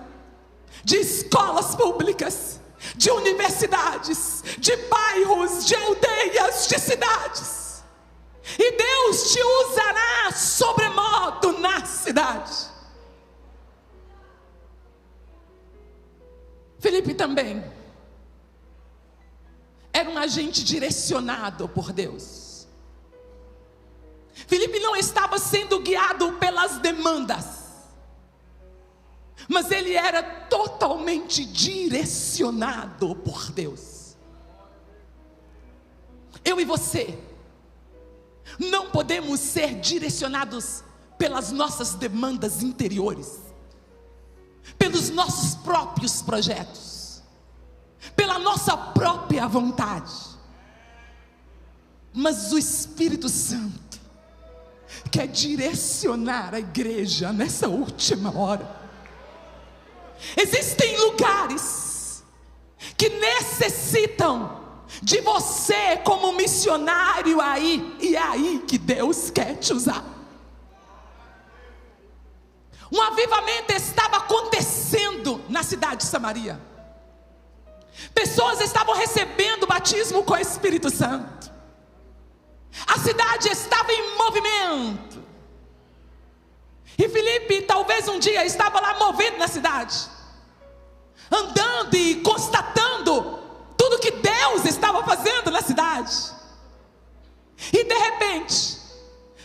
de escolas públicas, de universidades, de bairros, de aldeias, de cidades. E Deus te usará sobremodo na cidade. Filipe também era um agente direcionado por Deus. Filipe não estava sendo guiado pelas demandas, mas ele era totalmente direcionado por Deus. Eu e você não podemos ser direcionados pelas nossas demandas interiores, pelos nossos próprios projetos, pela nossa própria vontade. Mas o Espírito Santo quer direcionar a igreja nessa última hora. Existem lugares que necessitam de você como missionário aí, e é aí que Deus quer te usar. Um avivamento estava acontecendo na cidade de Samaria. Pessoas estavam recebendo o batismo com o Espírito Santo. A cidade estava em movimento. E Filipe talvez um dia estava lá movendo na cidade, andando e constatando tudo que Deus estava fazendo na cidade. E de repente,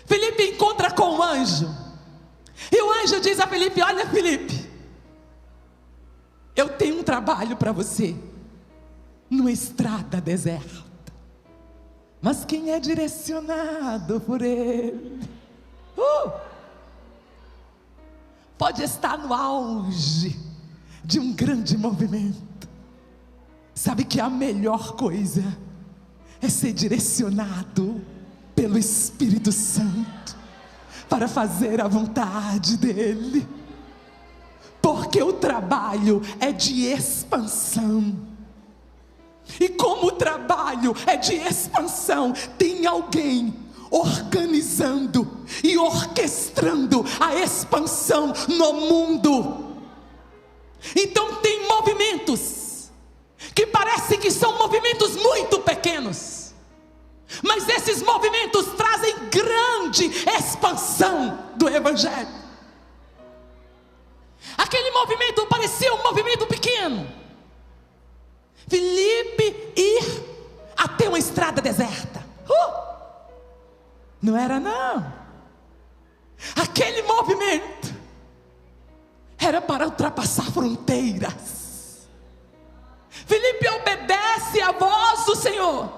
Filipe encontra com um anjo. E o anjo diz a Filipe: olha, Filipe, eu tenho um trabalho para você, numa estrada deserta. Mas quem é direcionado por ele, pode estar no auge de um grande movimento. Sabe que a melhor coisa é ser direcionado pelo Espírito Santo para fazer a vontade dele, porque o trabalho é de expansão. E como o trabalho é de expansão, tem alguém organizando e orquestrando a expansão no mundo. Então tem movimentos que parece que são movimentos muito pequenos, mas esses movimentos trazem grande expansão do Evangelho. Aquele movimento parecia um movimento pequeno, Filipe ir até uma estrada deserta. Não era não. Aquele movimento era para ultrapassar fronteiras. Filipe obedece à voz do Senhor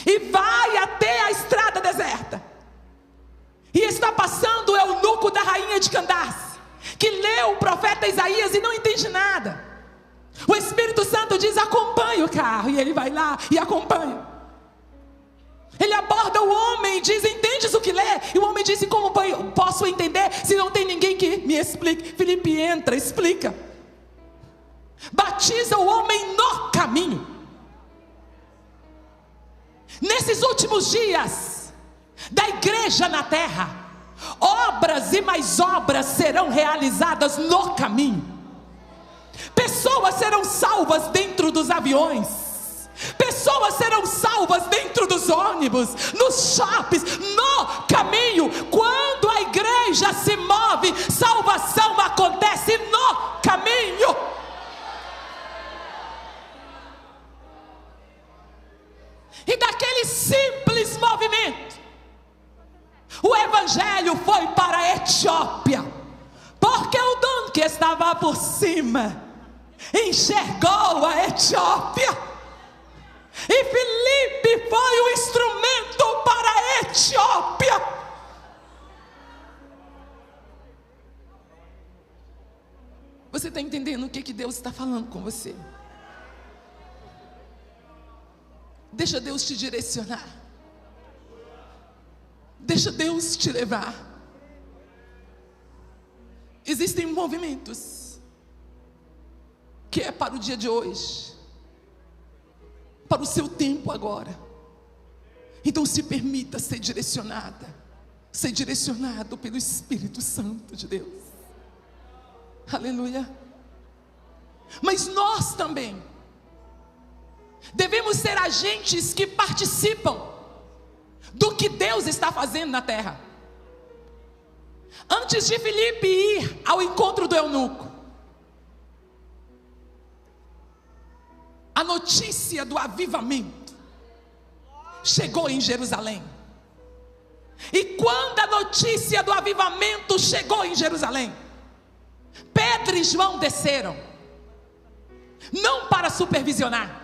e vai até a estrada deserta. E está passando o eunuco da rainha de Candace, que leu o profeta Isaías e não entende nada. O Espírito Santo diz: acompanhe o carro. E ele vai lá e acompanha. Ele aborda o homem e diz: entendes o que lê? E o homem diz: como posso entender se não tem ninguém que me explique? Filipe entra, explica, batiza o homem no caminho. Nesses últimos dias da igreja na terra, obras e mais obras serão realizadas no caminho. Pessoas serão salvas dentro dos aviões, pessoas serão salvas dentro dos ônibus, nos shoppings, no caminho. Quando a igreja se move, salvação acontece no caminho. E daquele simples movimento, o evangelho foi para a Etiópia, porque o dono que estava por cima enxergou a Etiópia, e Filipe foi o instrumento para a Etiópia. Você está entendendo o que Deus está falando com você? Deixa Deus te direcionar, deixa Deus te levar. Existem movimentos que é para o dia de hoje, para o seu tempo agora. Então se permita ser direcionada, ser direcionado pelo Espírito Santo de Deus. Aleluia. Mas nós também devemos ser agentes que participam do que Deus está fazendo na terra. Antes de Filipe ir ao encontro do eunuco, a notícia do avivamento chegou em Jerusalém. E quando a notícia do avivamento chegou em Jerusalém, Pedro e João desceram, não para supervisionar,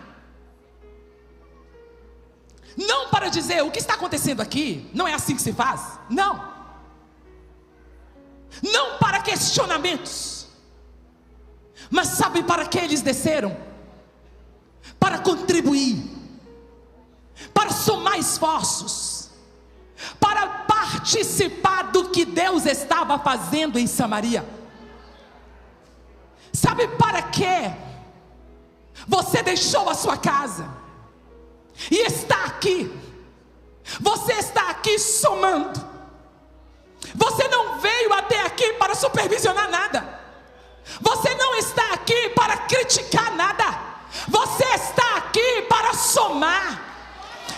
não para dizer o que está acontecendo aqui, não é assim que se faz, não para questionamentos, mas sabe para que eles desceram? Para contribuir, para somar esforços, para participar do que Deus estava fazendo em Samaria. Sabe para que você deixou a sua casa e está aqui? Você está aqui somando. Você não veio até aqui para supervisionar nada. Você não está aqui para criticar nada. Você está aqui para somar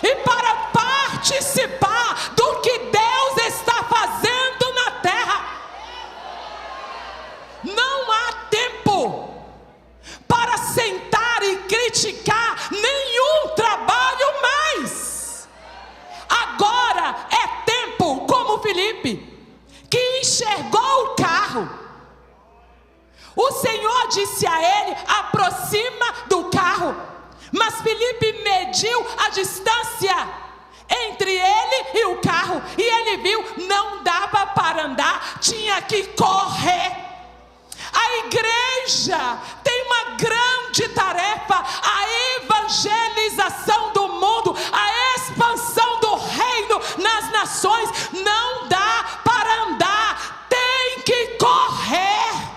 e para participar do que Deus está fazendo na terra. O Senhor disse a ele: aproxima do carro. Mas Filipe mediu a distância entre ele e o carro, e ele viu, não dava para andar, tinha que correr. A igreja tem uma grande tarefa: a evangelização do mundo, a expansão do reino nas nações. Não dá para andar, tem que correr.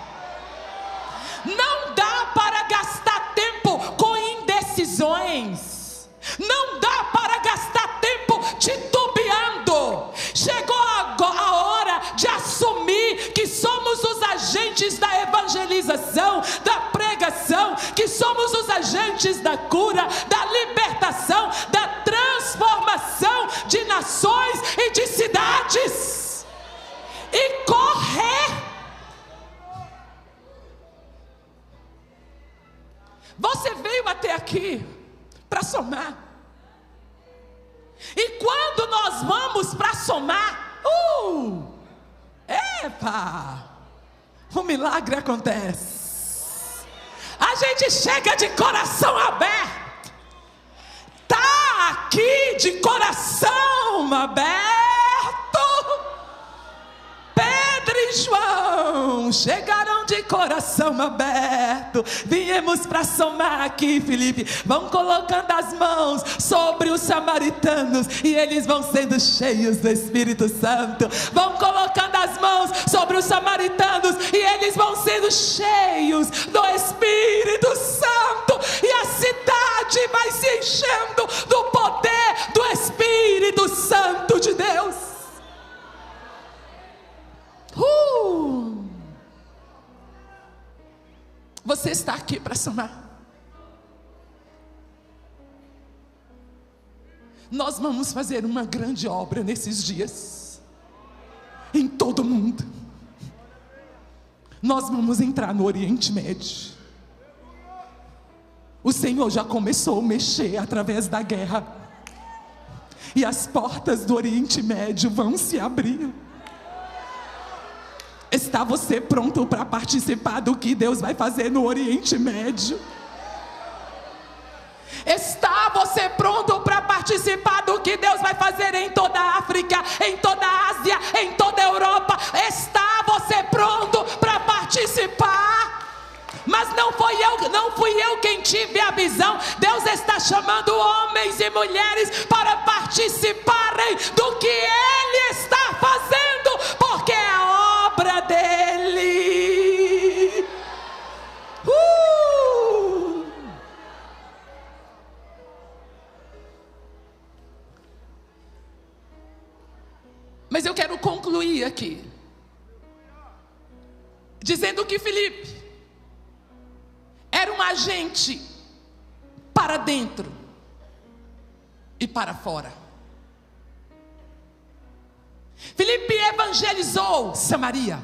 Não dá para gastar tempo com indecisões. Não dá para gastar tempo titubeando. Chegou a hora de assumir que somos os agentes da evangelização, da pregação, que somos os agentes da cura, da libertação, da transformação de nações e de cidades. E correr. Você veio até aqui para somar. E quando nós vamos para somar, o milagre acontece. A gente chega de coração aberto. Tá aqui de coração aberto. Pedro e João chegaram de coração aberto. Viemos para somar aqui, Filipe. Vão colocando as mãos sobre os samaritanos e eles vão sendo cheios do Espírito Santo. Vão colocando as mãos sobre os samaritanos e eles vão sendo cheios do Espírito Santo. E a cidade vai se enchendo do poder do Espírito Santo de Deus. Você está aqui para somar. Nós vamos fazer uma grande obra nesses dias, em todo o mundo. Nós vamos entrar no Oriente Médio. O Senhor já começou a mexer através da guerra, e as portas do Oriente Médio vão se abrir. Está você pronto para participar do que Deus vai fazer no Oriente Médio? Está você pronto para participar do que Deus vai fazer em toda a África, em toda a Ásia, em toda a Europa? Está você pronto para participar? Mas não fui eu quem tive a visão. Deus está chamando homens e mulheres para participarem do que Ele está fazendo, porque é a obra dele. Mas eu quero concluir aqui dizendo que Filipe era um agente para dentro e para fora. Filipe evangelizou Samaria,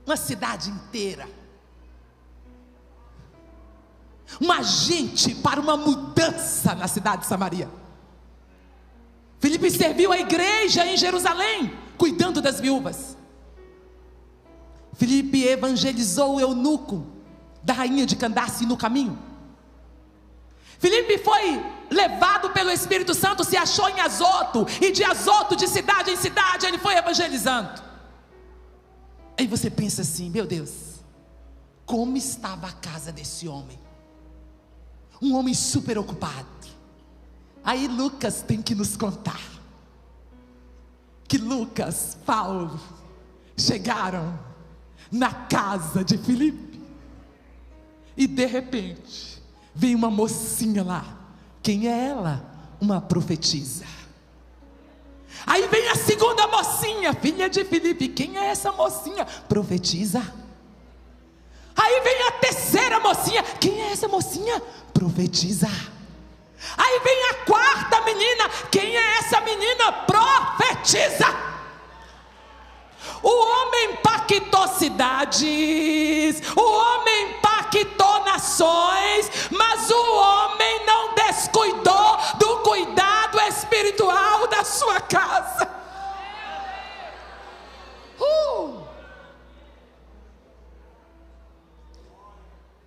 uma cidade inteira. Um agente para uma mudança na cidade de Samaria. Filipe serviu a igreja em Jerusalém, cuidando das viúvas. Filipe evangelizou o eunuco da rainha de Candace no caminho. Filipe foi levado pelo Espírito Santo, se achou em Azoto, e de Azoto, de cidade em cidade, ele foi evangelizando. Aí você pensa assim: meu Deus, como estava a casa desse homem? Um homem super ocupado. Aí Lucas tem que nos contar que Lucas, Paulo chegaram na casa de Filipe, e de repente vem uma mocinha lá. Quem é ela? Uma profetisa. Aí vem a segunda mocinha, filha de Filipe. Quem é essa mocinha? Profetisa. Aí vem a terceira mocinha. Quem é essa mocinha? Profetiza. Aí vem a quarta menina. Quem é essa menina? Profetiza. O homem impactou cidades, o homem impactou nações, mas o homem não descuidou do cuidado espiritual da sua casa.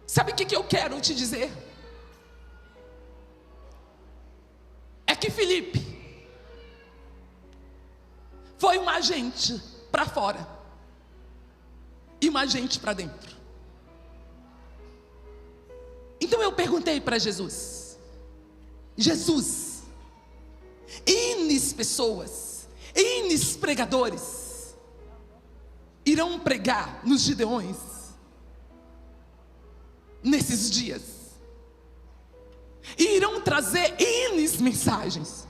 Sabe o que eu quero te dizer? É que Filipe foi um agente para fora e um agente para dentro. Então eu perguntei para Jesus: Jesus, N pessoas, N pregadores irão pregar nos Gideões nesses dias, e irão trazer N mensagens,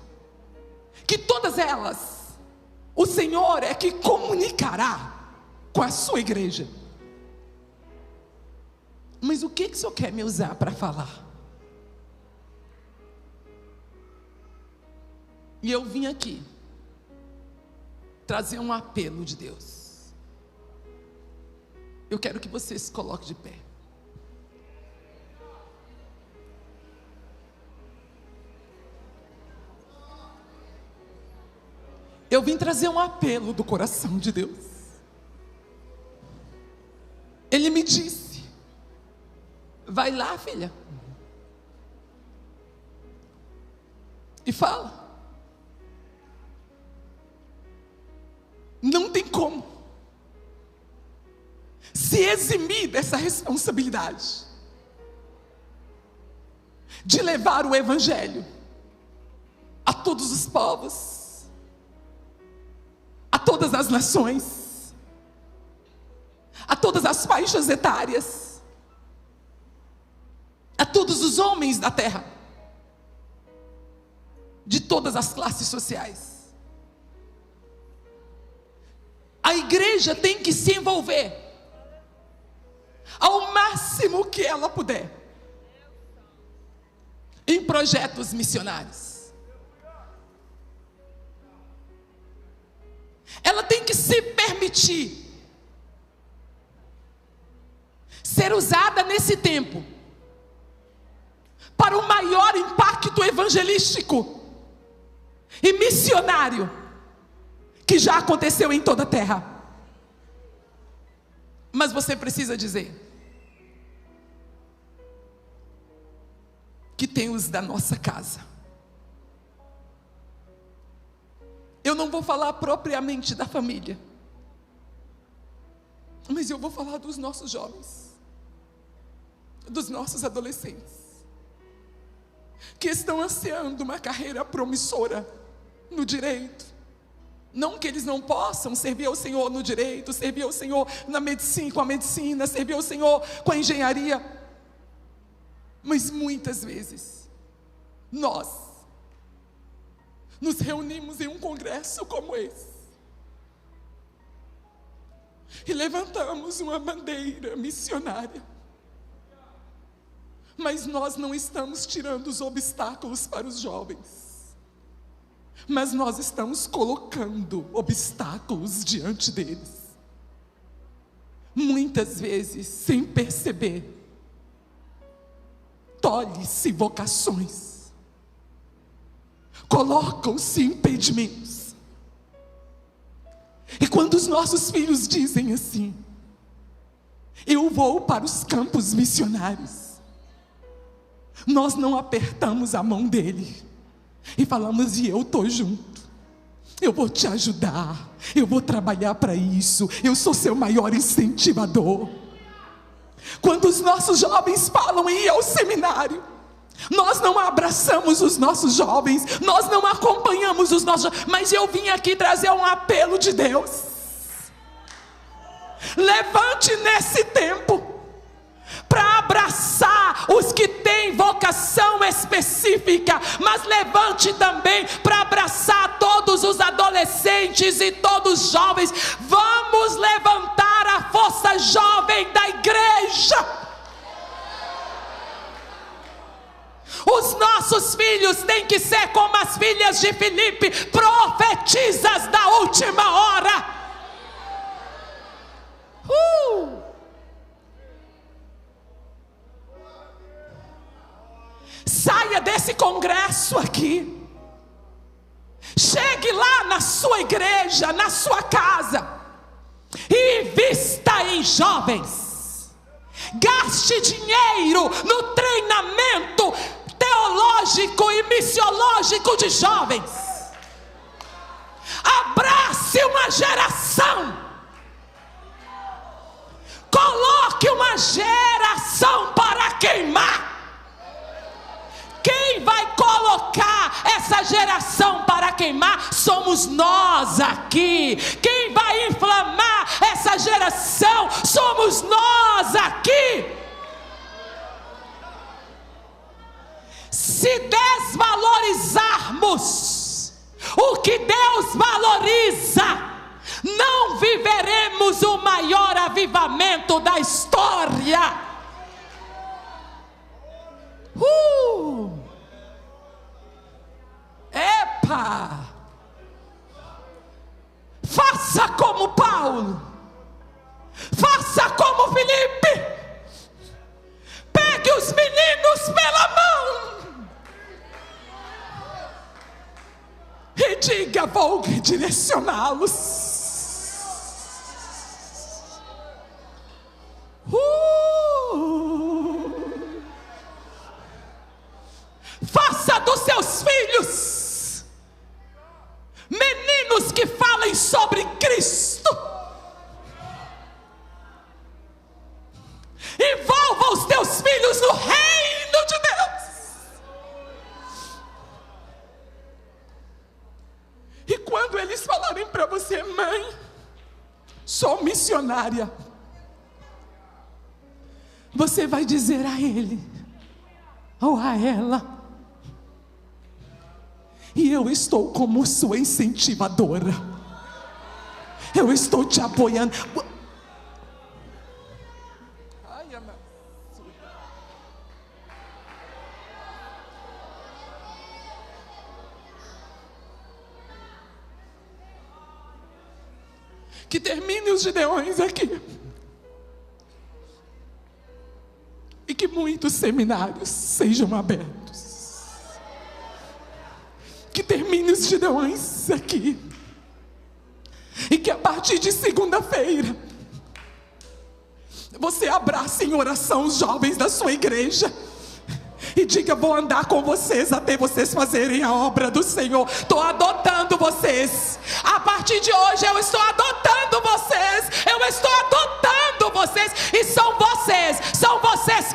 que todas elas o Senhor é que comunicará com a sua igreja. Mas o que o Senhor quer me usar para falar? E eu vim aqui trazer um apelo de Deus. Eu quero que você se coloque de pé. Eu vim trazer um apelo do coração de Deus. Ele me disse: vai lá, filha, e fala. Não tem como se eximir dessa responsabilidade de levar o evangelho a todos os povos, a todas as nações, a todas as faixas etárias, a todos os homens da terra, de todas as classes sociais. A igreja tem que se envolver ao máximo que ela puder em projetos missionários. Ela tem que se permitir ser usada nesse tempo para o maior impacto evangelístico e missionário que já aconteceu em toda a terra. Mas você precisa dizer que tem os da nossa casa. Eu não vou falar propriamente da família, mas eu vou falar dos nossos jovens, dos nossos adolescentes, que estão ansiando uma carreira promissora no direito. Não que eles não possam servir ao Senhor no direito, servir ao Senhor na medicina, com a medicina, servir ao Senhor com a engenharia. Mas muitas vezes, nós nos reunimos em um congresso como esse e levantamos uma bandeira missionária, mas nós não estamos tirando os obstáculos para os jovens, mas nós estamos colocando obstáculos diante deles. Muitas vezes, sem perceber, tolhe-se vocações, colocam-se impedimentos. E quando os nossos filhos dizem assim: eu vou para os campos missionários, nós não apertamos a mão dele e falamos: e eu estou junto, eu vou te ajudar, eu vou trabalhar para isso, eu sou seu maior incentivador. Quando os nossos jovens falam em ir ao seminário, nós não abraçamos os nossos jovens, nós não acompanhamos os nossos jovens. Mas eu vim aqui trazer um apelo de Deus: levante nesse tempo para abraçar os que têm vocação específica, mas levante também para abraçar todos os adolescentes e todos os jovens. Vamos levantar a força jovem da igreja. Os nossos filhos têm que ser como as filhas de Filipe, profetizas da última hora. Saia desse congresso aqui, chegue lá na sua igreja, na sua casa, e invista em jovens, Gaste dinheiro no treinamento teológico e missiológico de jovens. Abrace uma geração. Coloque uma geração para queimar. Quem vai colocar essa geração para queimar somos nós aqui. Quem vai inflamar essa geração somos nós aqui. Se desvalorizarmos o que Deus valoriza, não viveremos o maior avivamento da história. Epa! Faça como Paulo, faça como Filipe, pegue os meninos pela mão e diga: vou direcioná-los. Faça dos seus filhos meninos que falem sobre Cristo. Envolva os teus filhos no reino de Deus. E quando eles falarem para você: mãe, sou missionária, você vai dizer a ele ou a ela: e eu estou como sua incentivadora, eu estou te apoiando. Que termine os Gideões aqui, e que muitos seminários sejam abertos. Que termine os Gideões aqui, e que a partir de segunda-feira você abrace em oração os jovens da sua igreja e diga: vou andar com vocês até vocês fazerem a obra do Senhor. Estou adotando vocês. A partir de hoje eu estou adotando vocês. Eu estou adotando vocês. E são vocês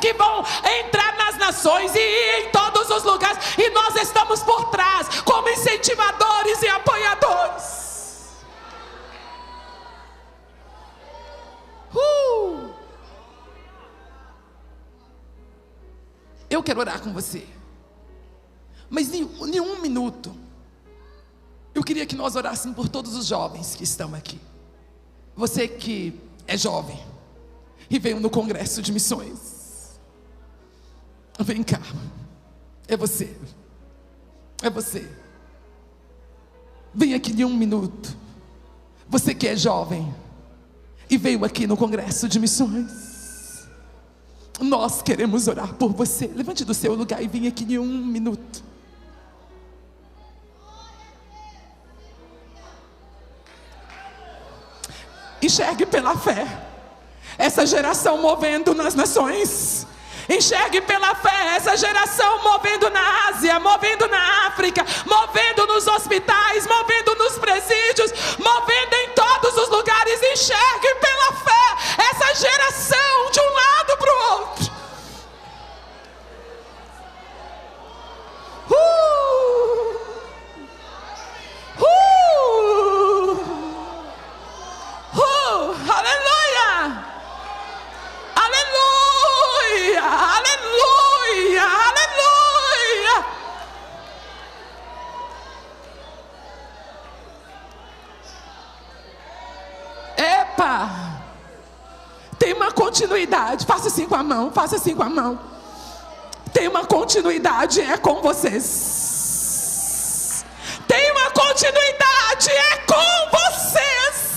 que vão entrar nas nações e ir em todos os lugares. E nós estamos por trás como incentivadores e apoiadores. Eu quero orar com você, mas em um minuto eu queria que nós orássemos por todos os jovens que estão aqui. Você que é jovem e veio no congresso de missões, vem cá, é você, vem aqui em um minuto. Você que é jovem e veio aqui no congresso de missões, nós queremos orar por você. Levante do seu lugar e venha aqui em um minuto. Enxergue pela fé essa geração movendo nas nações. Enxergue pela fé essa geração movendo na Ásia, movendo na África, movendo nos hospitais, movendo nos presídios, movendo em todos os lugares. Enxergue pela fé essa geração de um lado para o outro. Aleluia! Aleluia! Aleluia! Aleluia! Epa! Tem uma continuidade. Faça assim com a mão, faça assim com a mão. Tem uma continuidade, é com vocês. Tem uma continuidade, é com vocês.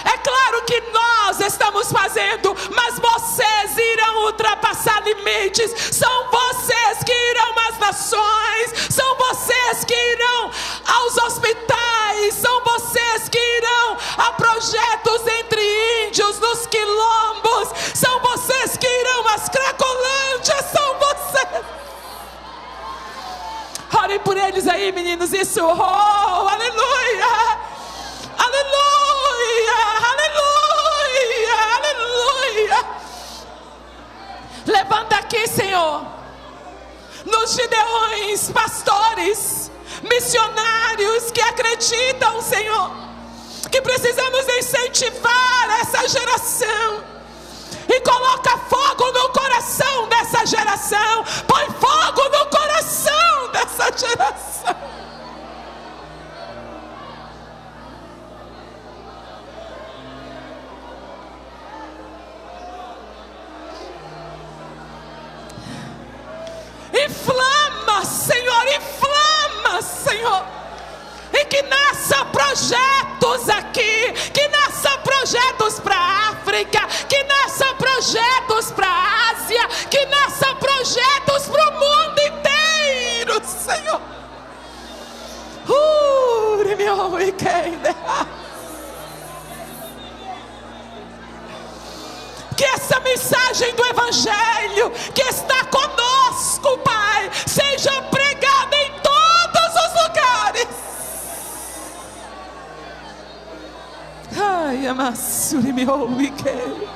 É claro que nós estamos fazendo, mas vocês irão ultrapassar limites. São vocês que irão às nações, são vocês que irão aos hospitais, são vocês que irão a projetos entre índios, nos quilombos, aí, meninos, isso, oh, aleluia, aleluia, aleluia, aleluia. Levanta aqui, Senhor, nos Gideões, pastores, missionários que acreditam, Senhor, que precisamos incentivar essa geração. E coloca fogo no coração dessa geração. Põe fogo no coração dessa geração. Inflama, Senhor, inflama, Senhor. E que nasça projetos aqui, que nasça projetos para a África, que nasça projetos para a Ásia, que nasça projetos para o mundo inteiro, Senhor. Que essa mensagem do Evangelho que está conosco, Pai, seja pregada em todos os lugares. Ai, amassuri me ouviquei.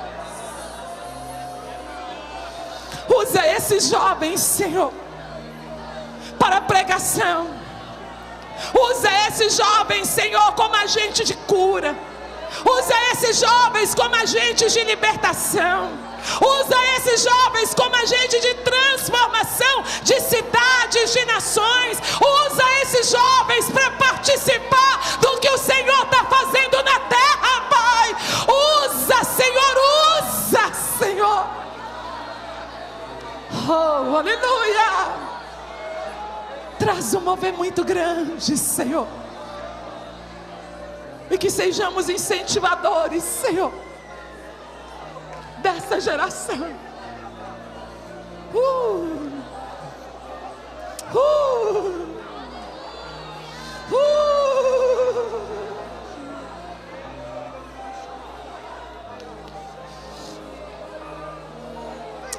Usa esses jovens, Senhor, para pregação. Usa esses jovens, Senhor, como agente de cura. Usa esses jovens como agentes de libertação. Usa esses jovens como agente de transformação de cidades, de nações. Usa esses jovens para participar do que o Senhor está fazendo na terra, Pai. Usa, Senhor, usa, Senhor. Oh, aleluia. Traz um mover muito grande, Senhor. E que sejamos incentivadores, Senhor, dessa geração.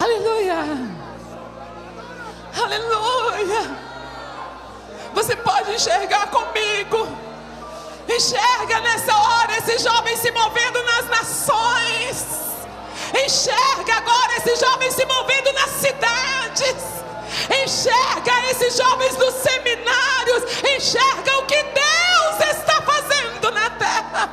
Aleluia. Aleluia. Você pode enxergar comigo. Enxerga nessa hora esses jovens se movendo nas nações. Enxerga agora esses jovens se movendo nas cidades. Enxerga esses jovens nos seminários. Enxerga o que Deus está fazendo na terra.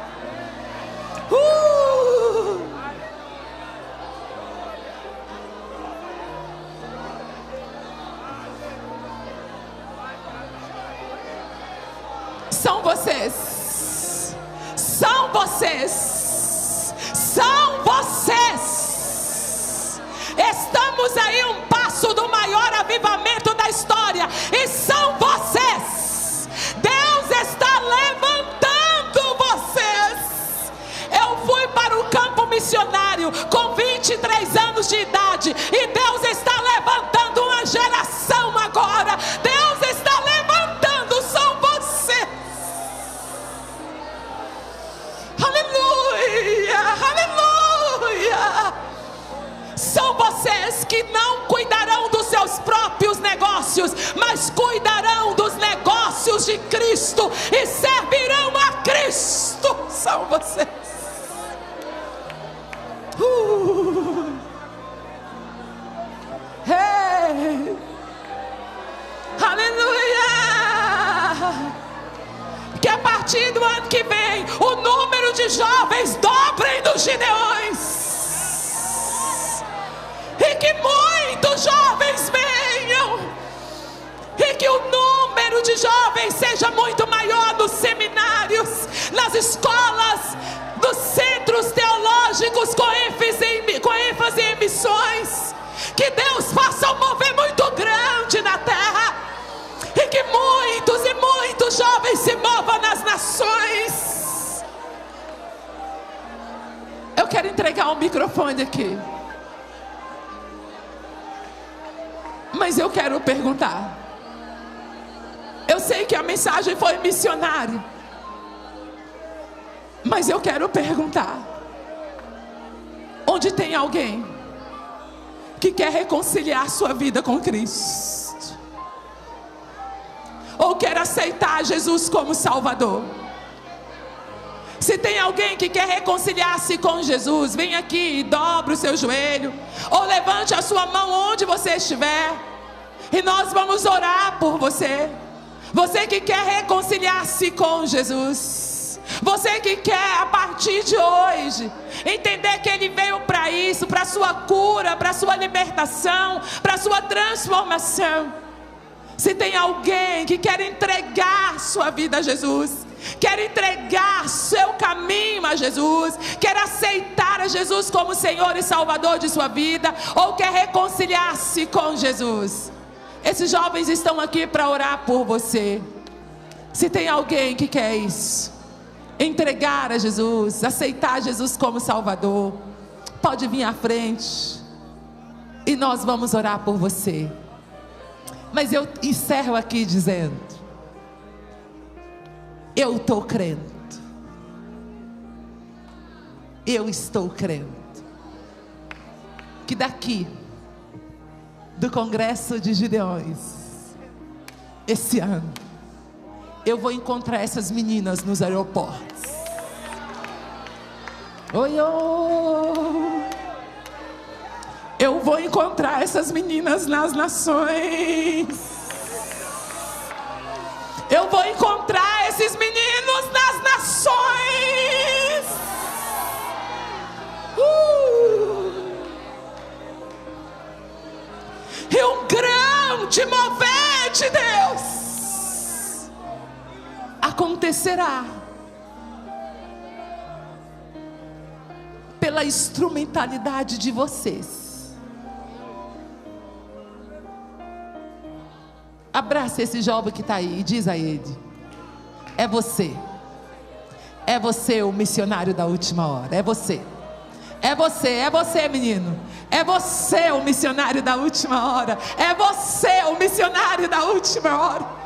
São vocês. São vocês. São vocês. Estamos aí um passo do maior avivamento da história. E são vocês. Deus está levantando vocês. Eu fui para o campo missionário com 23 anos de idade. E Deus está levantando uma geração agora. Deus está levantando, são vocês. Aleluia, aleluia. São vocês que não cuidarão dos seus próprios negócios, mas cuidarão dos negócios de Cristo e servirão a Cristo. São vocês. Hey. Aleluia. Que a partir do ano que vem o número de jovens dobrem dos Gideões. E que muitos jovens venham. E que o número de jovens seja muito maior nos seminários, nas escolas, nos centros teológicos com ênfase em missões. Que Deus faça um mover muito grande na terra. E que muitos e muitos jovens se movam nas nações. Eu quero entregar o microfone aqui. Mas eu quero perguntar. Eu sei que a mensagem foi missionária. Mas eu quero perguntar. Onde tem alguém que quer reconciliar sua vida com Cristo? Ou quer aceitar Jesus como Salvador? Se tem alguém que quer reconciliar-se com Jesus, vem aqui e dobre o seu joelho, ou levante a sua mão onde você estiver, e nós vamos orar por você. Você que quer reconciliar-se com Jesus, você que quer a partir de hoje entender que Ele veio para isso, para a sua cura, para a sua libertação, para a sua transformação. Se tem alguém que quer entregar sua vida a Jesus, quer entregar seu caminho a Jesus, quer aceitar a Jesus como Senhor e Salvador de sua vida, ou quer reconciliar-se com Jesus, esses jovens estão aqui para orar por você. Se tem alguém que quer isso, entregar a Jesus, aceitar Jesus como Salvador, pode vir à frente e nós vamos orar por você. Mas eu encerro aqui dizendo: eu estou crendo, eu estou crendo que daqui do Congresso de Gideões, esse ano, eu vou encontrar essas meninas nos aeroportos. Oi, oi. Eu vou encontrar essas meninas nas nações. Eu vou encontrar esses meninos nas nações. E um grande mover de Deus acontecerá pela instrumentalidade de vocês. Abraça esse jovem que está aí e diz a ele: é você o missionário da última hora, é você, menino, é você o missionário da última hora, é você o missionário da última hora.